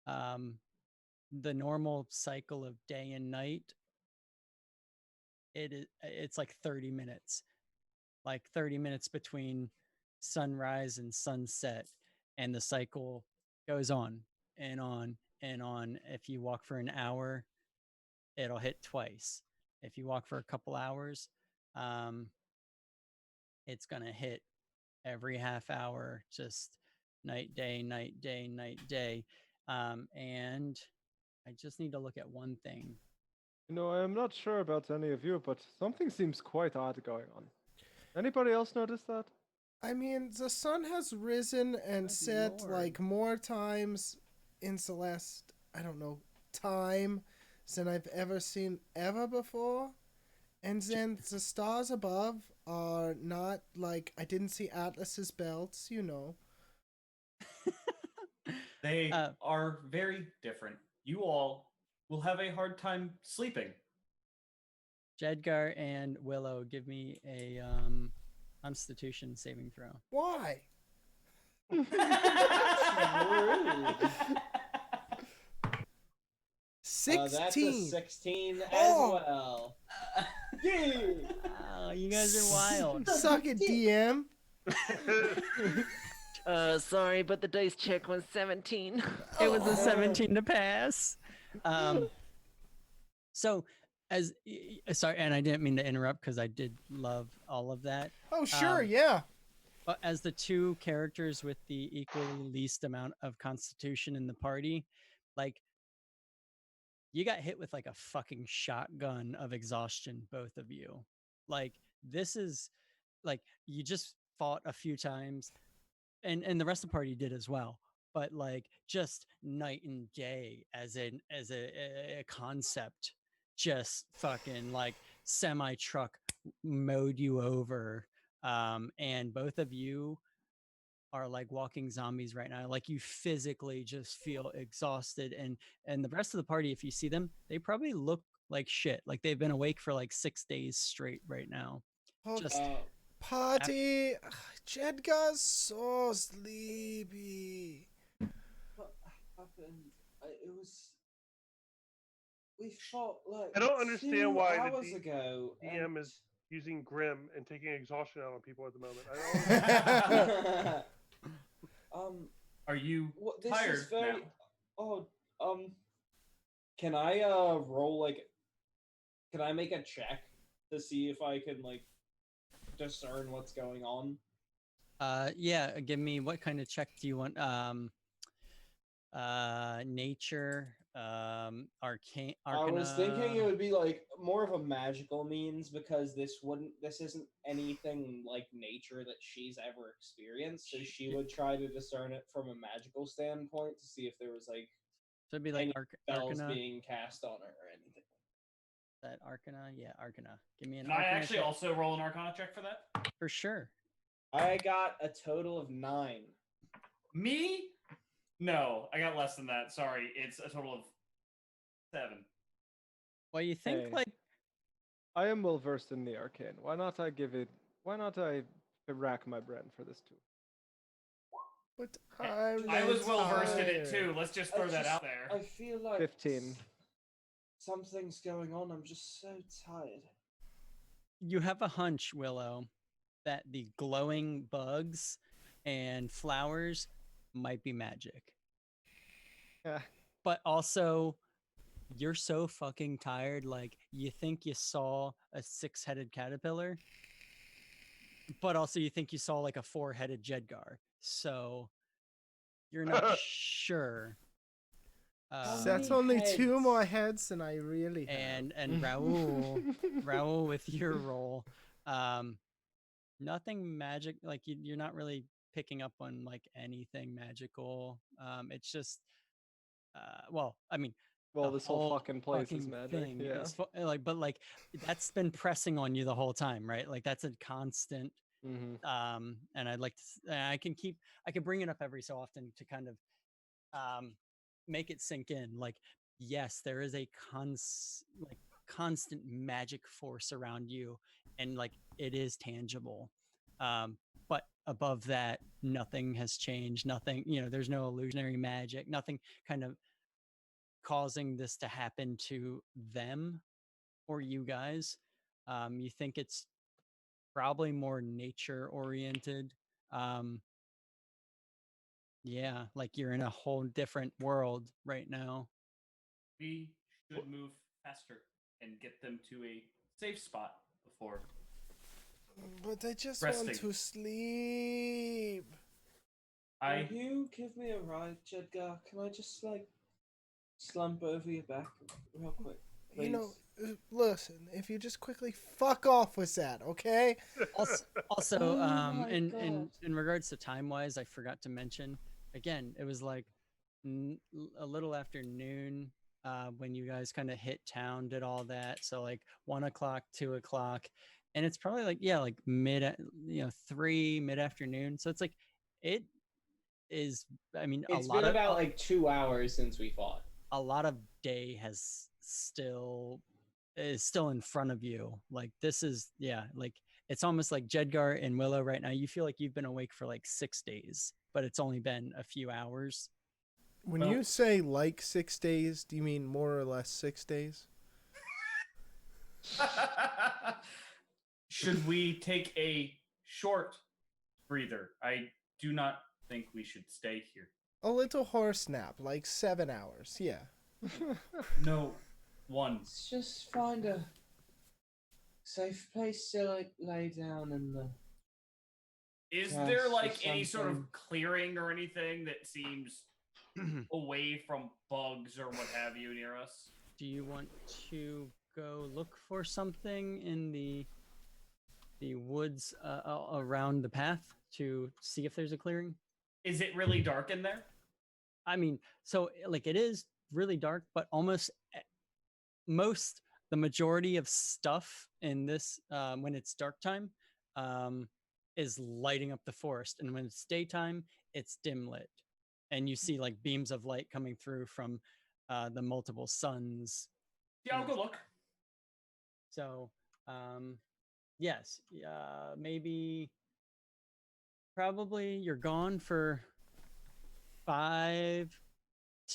The normal cycle of day and night, it's like 30 minutes, like 30 minutes between sunrise and sunset, and the cycle goes on and on and on. If you walk for an hour, it'll hit twice. If you walk for a couple hours, it's gonna hit every half hour, just night, day, night, day, night, day. And I just need to look at one thing. I'm not sure about any of you, but something seems quite odd going on. Anybody else notice that? I mean, the sun has risen and set Lord. like more times in the last, I don't know, time than I've ever seen ever before. And then the stars above are not like, I didn't see Atlas's belts, They are very different. You all will have a hard time sleeping Jedgar and Willow, give me a Constitution saving throw. Why? Rude. 16. That's a 16 as Oh. well. Yeah. Oh, you guys are wild. Suck it, DM. Sorry, but the dice check was 17. It was a 17 to pass. So, sorry, and I didn't mean to interrupt because I did love all of that. Oh, sure, Um, yeah. But as the two characters with the equally least amount of constitution in the party, like, you got hit with like a fucking shotgun of exhaustion, both of you. Like, this is like, you just fought a few times, and the rest of the party did as well. But like, just night and day as a concept, just fucking like semi truck mowed you over. And both of you are like walking zombies right now. Like, you physically just feel exhausted, and the rest of the party, if you see them, they probably look like shit. Like they've been awake for like 6 days straight right now. Just Party. Jedgar's so sleepy. What happened? It was. We fought like. I don't understand 2 why the hours ago. DM is using Grim and taking exhaustion out on people at the moment. I don't Are you This tired is very. now? Oh, can I roll like? Can I make a check to see if I can like discern what's going on? Yeah, give me, what kind of check do you want? Nature, arcane, I was thinking it arcana. would be like more of a magical means because this isn't anything like nature that she's ever experienced, so she would try to discern it from a magical standpoint to see if there was like So it'd be like any spells arcana. being cast on her or anything. That arcana, yeah, arcana. Give me an Can I arcana actually check. also roll an Arcana check for that? For sure. I got a total of 9. Me? No, I got less than that. Sorry, it's a total of 7. Well, you think Hey. like, I am well versed in the arcane. Why not I rack my brain for this too? But I'm I was well versed in it tired. too. Let's just throw that out there. I feel like 15. something's going on. I'm just so tired. you have a hunch, Willow, that the glowing bugs and flowers might be magic. Yeah. But also, you're so fucking tired, like, you think you saw a 6-headed caterpillar, but also you think you saw like a 4-headed Jedgar. So you're not sure. That's many only 2 heads? more heads than I really have. And Raul with your roll, nothing magic, like you're not really picking up on like anything magical. It's just well, I mean, Well, the this whole fucking place is fucking magic. thing Yeah. is like, but like, that's been pressing on you the whole time, right? Like, that's a constant. Mm-hmm. And I'd like to, I can bring it up every so often to kind of make it sink in. Like, yes, there is a constant magic force around you, and like, it is tangible. But above that, nothing has changed. Nothing, there's no illusionary magic, nothing kind of causing this to happen to them or you guys. You think it's probably more nature oriented. Yeah, like you're in a whole different world right now. We should move faster and get them to a safe spot before. But I just Resting. want to sleep. I Will you give me a ride, Jedgar? Can I just like slump over your back real quick? You know, please? listen, if you just quickly fuck off with that, okay? Also, Oh my in God. regards to time wise, I forgot to mention again. It was like a little after noon when you guys kind of hit town, did all that. So like 1 o'clock, 2 o'clock, and it's probably like like 3 mid afternoon. So it's like it is. I mean, It's a lot been of about like 2 hours since we fought. a lot of day has still is still in front of you. Like this is like it's almost like Jedgar and Willow right now. You feel like you've been awake for like 6 days, but it's only been a few hours. When Well- you say like 6 days, do you mean more or less 6 days? Should we take a short breather? I do not think we should stay here. A little horse nap, like 7 hours. Yeah. No, one. Let's just find a safe place to like lay down in the. Is Yes, there or like any sort of something. clearing or anything that seems away from bugs or what have you near us? Do you want to go look for something in the woods around the path to see if there's a clearing? Is it really dark in there? I mean, so like it is really dark, but almost the majority of stuff in this when it's dark time is lighting up the forest, and when it's daytime, it's dim lit, and you see like beams of light coming through from the multiple suns. Yeah, I'll go look. So, yes, maybe, probably you're gone for 5-10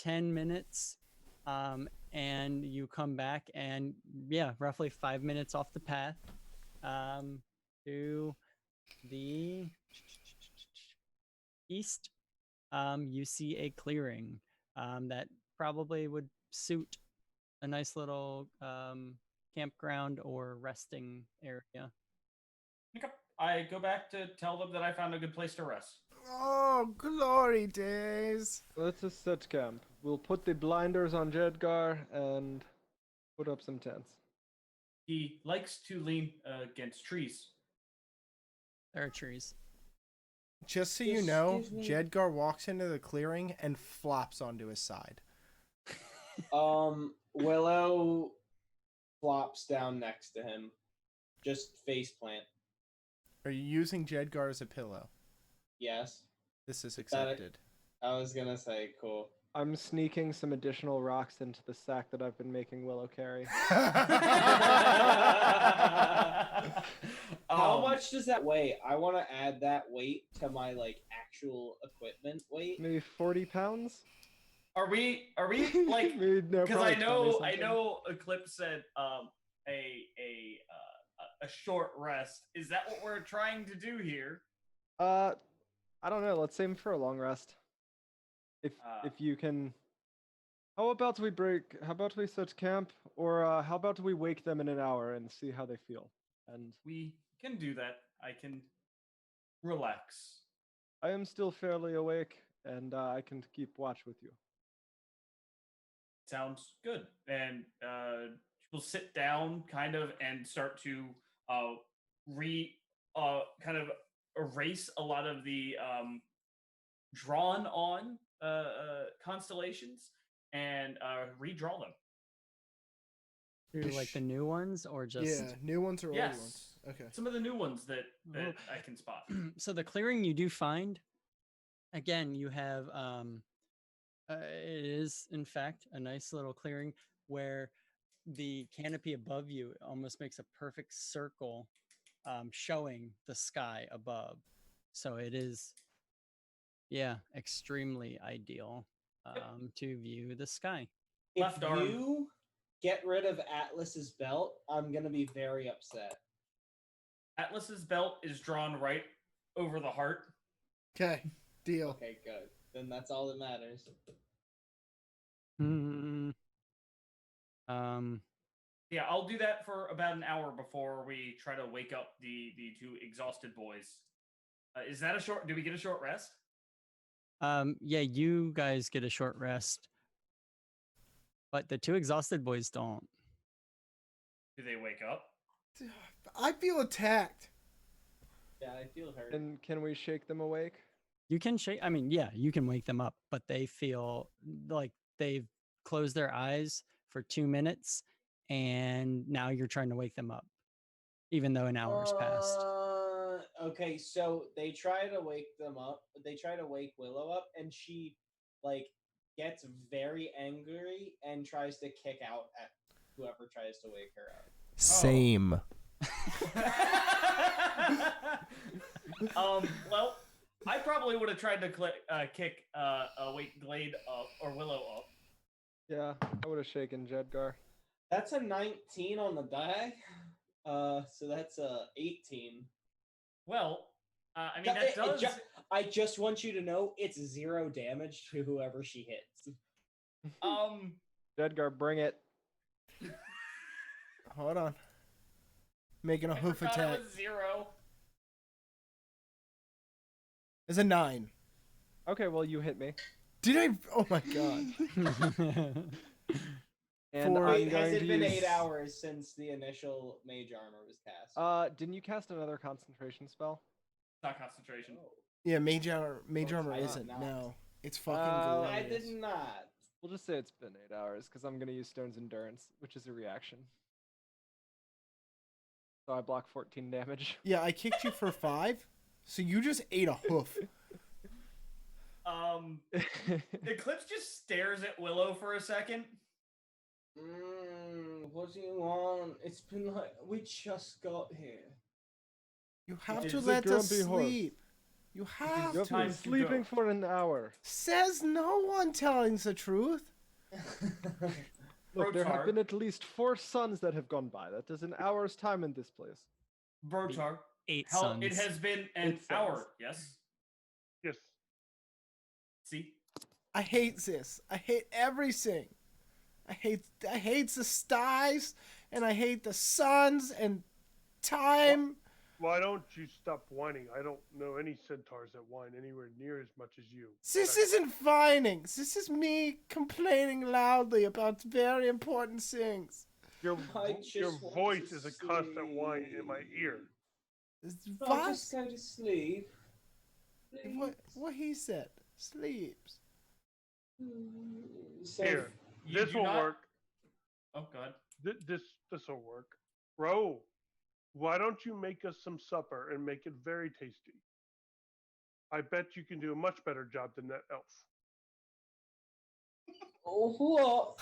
minutes, and you come back, and roughly 5 minutes off the path, to the east, you see a clearing, that probably would suit a nice little campground or resting area. Okay. I go back to tell them that I found a good place to rest. Oh, glory days. Let's just set camp. We'll put the blinders on Jedgar and put up some tents. He likes to lean against trees. There are trees. Just so you Just know, give me- Jedgar walks into the clearing and flops onto his side. Willow flops down next to him, just face plant. Are you using Jedgar as a pillow? Yes, This is it? accepted. I was gonna say cool. I'm sneaking some additional rocks into the sack that I've been making Willow carry. How much does that weigh? I want to add that weight to my like actual equipment weight. Maybe 40 pounds? Are we like? Maybe, no, Because probably I 20 know something. Eclipse said a short rest. Is that what we're trying to do here? I don't know. Let's aim for a long rest. If Ah. you can. How about we set camp, or how about we wake them in an hour and see how they feel? And We can do that. I can relax. I am still fairly awake, and I can keep watch with you. Sounds good. And we'll sit down, kind of, and start to kind of erase a lot of the drawn on constellations and redraw them. Do like the new ones or just Yeah, new ones or old Yes. ones? Okay. Some of the new ones that Oh. I can spot. So the clearing you do find, again, you have it is in fact a nice little clearing where the canopy above you almost makes a perfect circle, showing the sky above. So it is, extremely ideal to view the sky. If Left arm. you get rid of Atlas's belt, I'm gonna be very upset. Atlas's belt is drawn right over the heart. Okay, deal. Okay, good. Then that's all that matters. Mm, Yeah, I'll do that for about an hour before we try to wake up the two exhausted boys. Is that a short? Do we get a short rest? you guys get a short rest, but the two exhausted boys don't. Do they wake up? I feel attacked. Yeah, I feel hurt. And can we shake them awake? You can shake. I mean, you can wake them up, but they feel like they've closed their eyes for 2 minutes, and now you're trying to wake them up, even though an hour's passed. Okay, so they try to wake them up. They try to wake Willow up, and she like gets very angry and tries to kick out at whoever tries to wake her up. Same. Well, I probably would have tried to kick Glade up or Willow up. Yeah, I would have shaken Jedgar. That's a 19 on the die. So that's a 18. Well, I mean that does. I just want you to know it's 0 damage to whoever she hits. Jedgar, bring it. Hold on. Making a I hoof forgot attack. it was 0. It's a 9. Okay, well you hit me. Did I? Oh my god. And For- I'm Wait, has going it to been use... 8 hours since the initial mage armor was cast? Didn't you cast another concentration spell? Not concentration. Yeah, mage armor I isn't. did not. No, it's fucking I glorious. did not. We'll just say it's been 8 hours because I'm going to use Stone's Endurance, which is a reaction. So I block 14 damage. Yeah, I kicked you for 5, so you just ate a hoof. Eclipse just stares at Willow for a second. What do you want? It's been like we just got here. You have It's to a let us grumpy horse. sleep. You have You've to. been sleeping for an hour. Says no one telling the truth. Look, there have Brotar. been at least 4 suns that have gone by. That is an hour's time in this place. Brotar. 8 Hell, suns. it has been an 8 suns. hour. Yes. Yes. See. I hate this. I hate everything. I hate the stars, and I hate the suns and time. Why don't you stop whining? I don't know any centaurs that whine anywhere near as much as you. This isn't whining. This is me complaining loudly about very important things. Your I just your want voice to is a constant whine in my ear. I'll What? just go to sleep. What he said? Sleeps. So, Here, You this do will not- work. Oh God. This will work. Ro, why don't you make us some supper and make it very tasty? I bet you can do a much better job than that elf. what?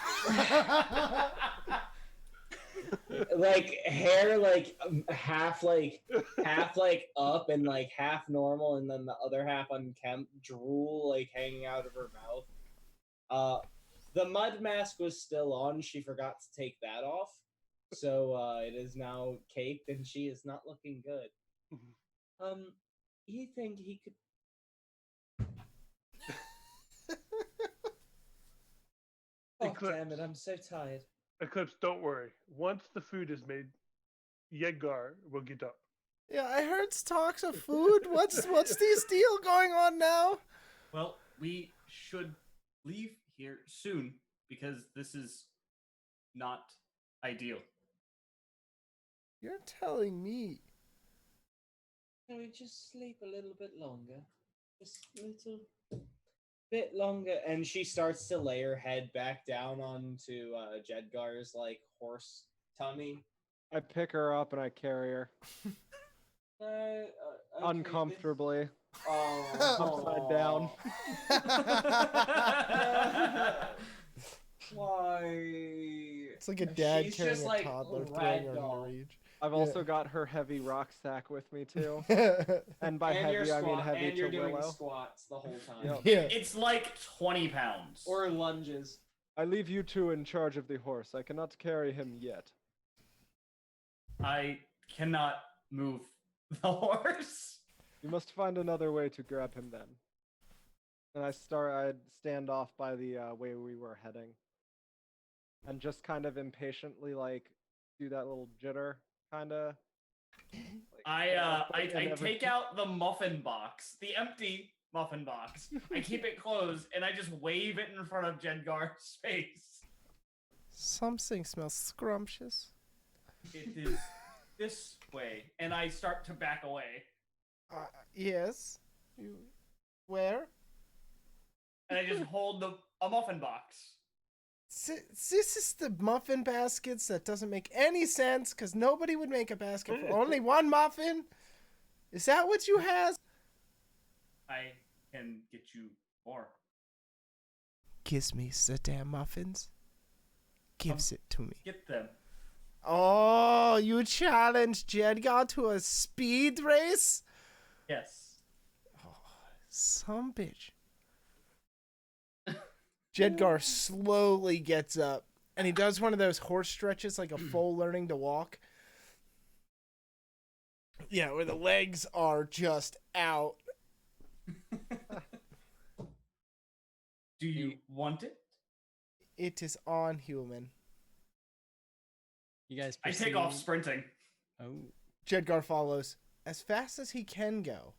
Like hair, half up and like half normal, and then the other half unkempt, drool like hanging out of her mouth. The mud mask was still on. She forgot to take that off, so it is now caked, and she is not looking good. You think he could? Oh Eclipse. damn it! I'm so tired. Eclipse, don't worry. Once the food is made, Yedgar will get up. Yeah, I heard talks of food. What's this deal going on now? Well, we should leave here soon because this is not ideal. You're telling me. Can we just sleep a little bit longer? Just a little bit longer. And she starts to lay her head back down onto Jedgar's like horse tummy. I pick her up and I carry her Okay, uncomfortably. Oh, Upside down. Why? It's like a dad She's carrying just a like toddler throwing her in the ragdoll. rage. I've also got her heavy rucksack with me too. And by And you're heavy, I mean squat- heavy and you're to doing Willow. squats the whole time. Yep. Yeah. It's like 20 pounds. Or lunges. I leave you two in charge of the horse. I cannot carry him yet. I cannot move the horse. You must find another way to grab him then. And I'd stand off by the way we were heading. And just kind of impatiently like do that little jitter kinda. I take out the muffin box, the empty muffin box. I keep it closed and I just wave it in front of Jedgar's face. Something smells scrumptious. It is this way, and I start to back away. Yes. Where? And I just hold a muffin box. This is the muffin baskets that doesn't make any sense because nobody would make a basket for only one muffin. Is that what you have? I can get you more. Kiss me the damn muffins. gives it to me. Get them. Oh, you challenged Jedgar to a speed race? Yes. Some bitch. Jedgar slowly gets up, and he does one of those horse stretches like a foal learning to walk. Yeah, where the legs are just out. Do you want it? It is on, human. You guys I take off proceed- sprinting. Oh, Jedgar follows as fast as he can go.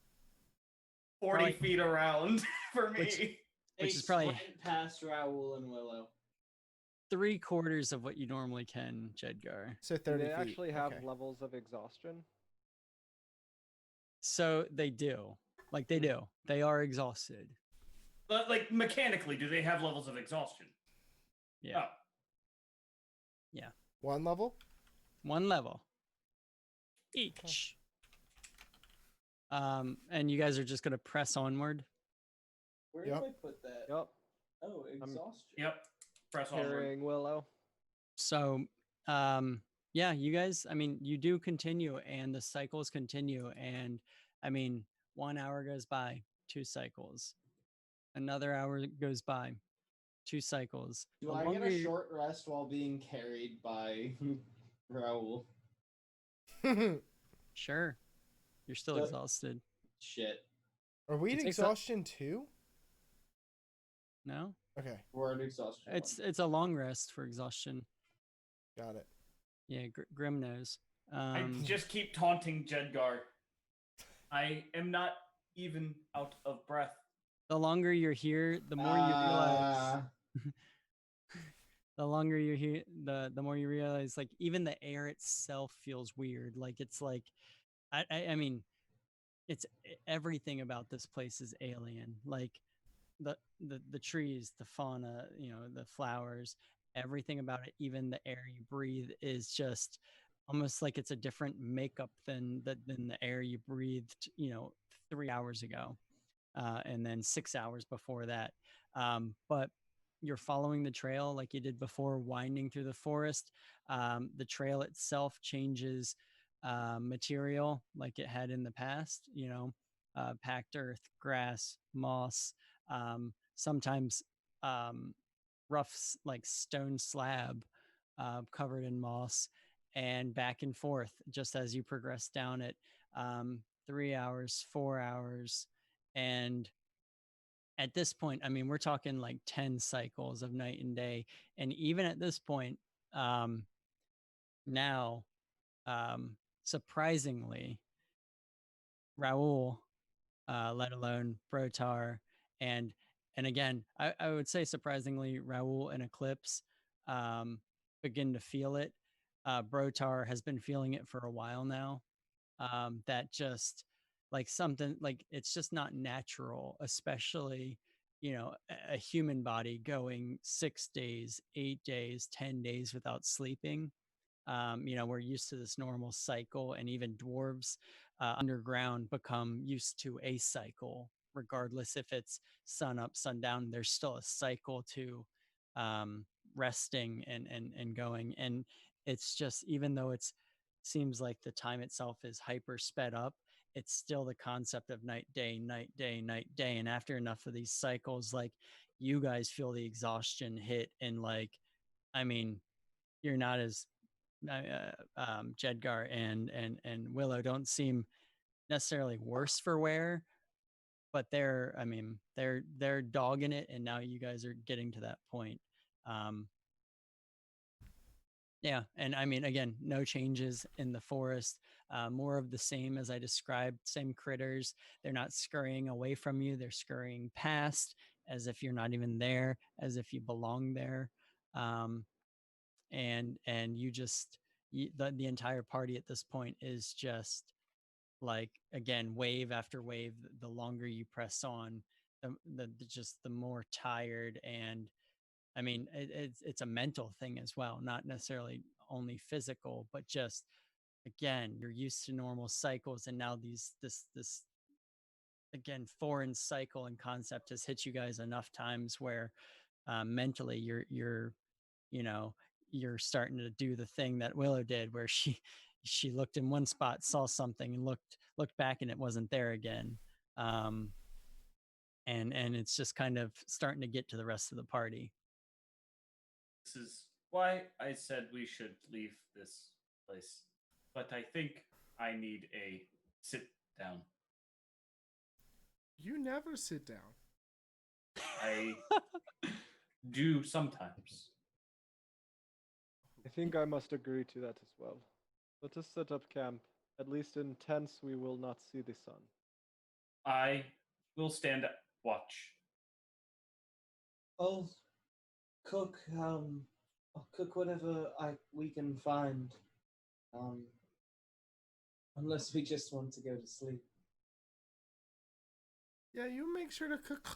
40 Probably- feet around for me. Which They is probably- sprint past Raoul and Willow. 3/4 of what you normally can, Jedgar. So Do 30 they feet. actually have okay. levels of exhaustion? So they do. Like they do. They are exhausted. But, like, mechanically, do they have levels of exhaustion? Yeah. Oh. One level? One level each. And you guys are just gonna press onward. Where Yep. did I put that? Yep. Oh, exhaustion. Yep. Press onward. Carrying Willow. So yeah, you guys, I mean, you do continue and the cycles continue, and I mean, 1 hour goes by, 2 cycles. Another hour goes by, 2 cycles. Do The I get longer a you- short rest while being carried by Raoul? Sure. You're still So- exhausted. Shit. Are we It at takes a- exhaustion too? No? Okay, We're at exhaustion. It's a long rest for exhaustion. got it. Yeah, Grim knows. I just keep taunting Jedgar. I am not even out of breath. The longer you're here, the more you realize the longer you're here, the more you realize, like, even the air itself feels weird. Like it's like I mean, it's everything about this place is alien. Like the trees, the fauna, you know, the flowers, everything about it, even the air you breathe is just almost like it's a different makeup than the air you breathed, you know, 3 hours ago. And then 6 hours before that. But you're following the trail like you did before, winding through the forest. The trail itself changes material like it had in the past, you know, packed earth, grass, moss, sometimes rough like stone slab covered in moss, and back and forth just as you progress down it. 3 hours, 4 hours, and at this point, I mean, we're talking like 10 cycles of night and day. And even at this point, now, surprisingly, Raoul, let alone Brotar, and again, I would say surprisingly, Raoul and Eclipse begin to feel it. Brotar has been feeling it for a while now. That just like something like it's just not natural, especially, you know, a human body going 6 days, 8 days, 10 days without sleeping. You know, we're used to this normal cycle, and even dwarves underground become used to a cycle, regardless if it's sun up, sundown. There's still a cycle to resting and going. And it's just, even though it's seems like the time itself is hyper sped up, it's still the concept of night, day, night, day, night, day. And after enough of these cycles, like, you guys feel the exhaustion hit, and like, I mean, you're not as Jedgar and Willow don't seem necessarily worse for wear, but they're, I mean, they're dogging it, and now you guys are getting to that point. Yeah, and I mean, again, no changes in the forest. More of the same as I described. Same critters. They're not scurrying away from you. They're scurrying past, as if you're not even there, as if you belong there. And you just the entire party at this point is just like, again, wave after wave. The longer you press on, the just the more tired. And I mean, it's a mental thing as well, not necessarily only physical, but just, again, you're used to normal cycles, and now this again foreign cycle and concept has hit you guys enough times where mentally you're you know, you're starting to do the thing that Willow did, where she looked in one spot, saw something, and looked back, and it wasn't there again. And it's just kind of starting to get to the rest of the party. This is why I said we should leave this place. But I think I need a sit down. You never sit down. I do sometimes. I think I must agree to that as well. Let us set up camp. At least in tents, we will not see the sun. I will stand watch. I'll cook. I'll cook whatever we can find. Unless we just want to go to sleep. Yeah, you make sure to cook.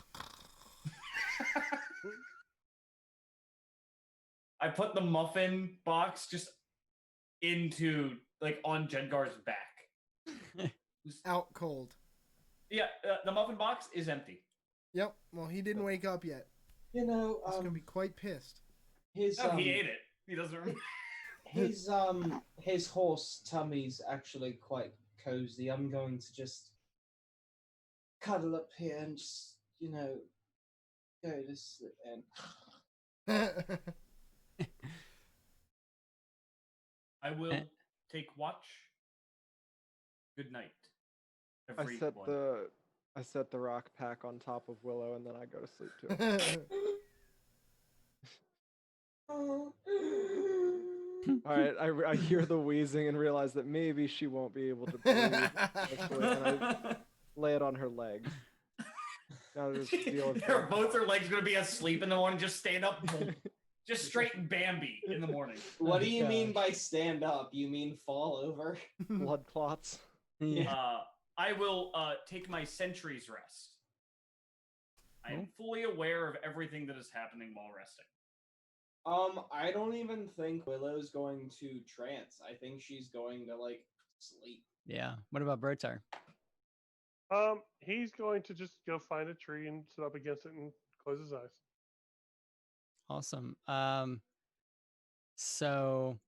I put the muffin box just into on Jedgar's back. Out cold. Yeah, the muffin box is empty. Yep. Well, he didn't wake up yet. You know, He's gonna be quite pissed. his No, he ate it. He doesn't remember. his horse tummy's actually quite cozy. I'm going to just cuddle up here and just go to sleep. And I will take watch. Good night. I set the rock pack on top of Willow, and then I go to sleep too. All right, I hear the wheezing and realize that maybe she won't be able to breathe. Actually, and I lay it on her legs. Now just deal with Both her legs gonna be asleep in the morning. Just stand up, just straight Bambi in the morning. what do you mean by stand up? You mean fall over? blood clots. Yeah. I will take my sentry's rest. I am fully aware of everything that is happening while resting. I don't even think Willow's going to trance. I think she's going to sleep. Yeah. What about Brotar? He's going to just go find a tree and sit up against it and close his eyes. Awesome. So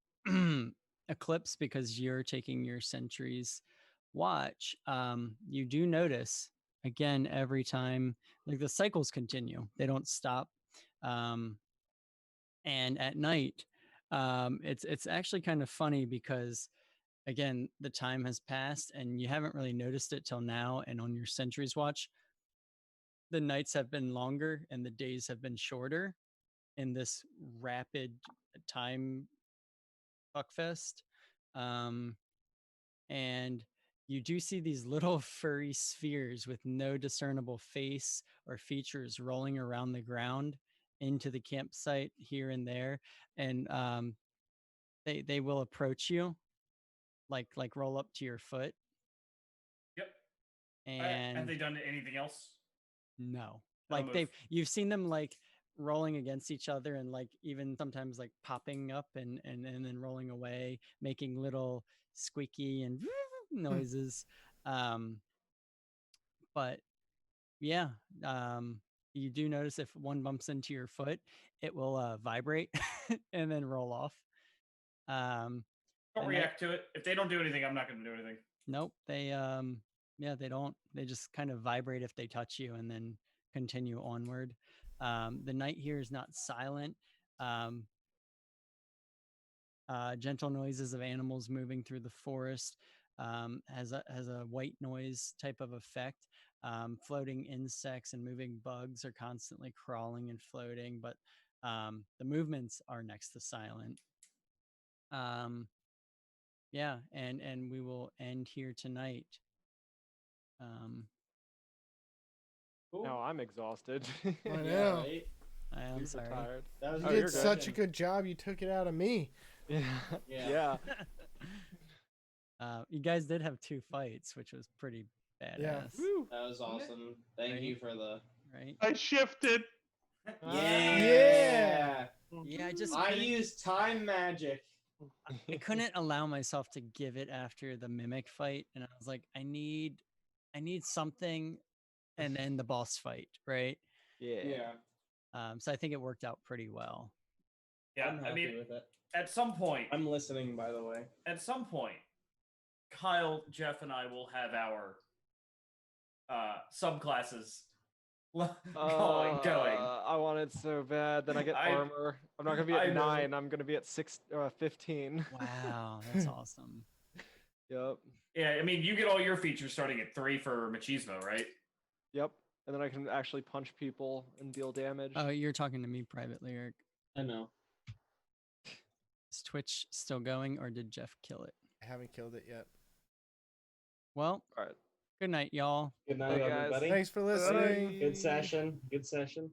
Eclipse, because you're taking your sentry's watch, you do notice again every time, the cycles continue. They don't stop. And at night, it's actually kind of funny because again, the time has passed and you haven't really noticed it till now. And on your sentry's watch, the nights have been longer and the days have been shorter in this rapid time fuckfest. And you do see these little furry spheres with no discernible face or features rolling around the ground into the campsite here and there. And they will approach you, like roll up to your foot. Yep. And have they done anything else? no, They'll move. you've seen them rolling against each other and even sometimes popping up and then rolling away, making little squeaky and noises. But yeah, you do notice if one bumps into your foot, it will vibrate and then roll off. Don't react to it. If they don't do anything, I'm not going to do anything. Nope. They they don't. They just kind of vibrate if they touch you and then continue onward. The night here is not silent. Gentle noises of animals moving through the forest has a white noise type of effect. Floating insects and moving bugs are constantly crawling and floating, but the movements are next to silent. Yeah, and we will end here tonight. Cool. Now I'm exhausted. I Yeah, know. right? I'm Super sorry. tired. That was You Oh, good you're did good. such a good job. You took it out of me. Yeah. Yeah. You guys did have 2 fights, which was pretty badass, Woo. That was awesome. Thank you for the. right? I shifted. Yeah. Yeah, I used time magic. I couldn't allow myself to give it after the mimic fight, and I was like, I need something, and then the boss fight, right? Yeah. Yeah. So I think it worked out pretty well. Yeah, I'm I happy mean, with it. at some point, I'm listening, by the way. Kyle, Jeff, and I will have our subclasses going. I want it so bad. Then I get I- armor. I'm not gonna be I at know. 9. I'm gonna be at 15. Wow, that's awesome. Yep. Yeah, I mean, you get all your features starting at 3 for Machismo, right? Yep. And then I can actually punch people and deal damage. Oh, you're talking to me privately, Eric. I know. Is Twitch still going, or did Jeff kill it? I haven't killed it yet. Well, All right. good night, y'all. Good night, Hey, guys. everybody. Thanks for listening. Good session. Good session.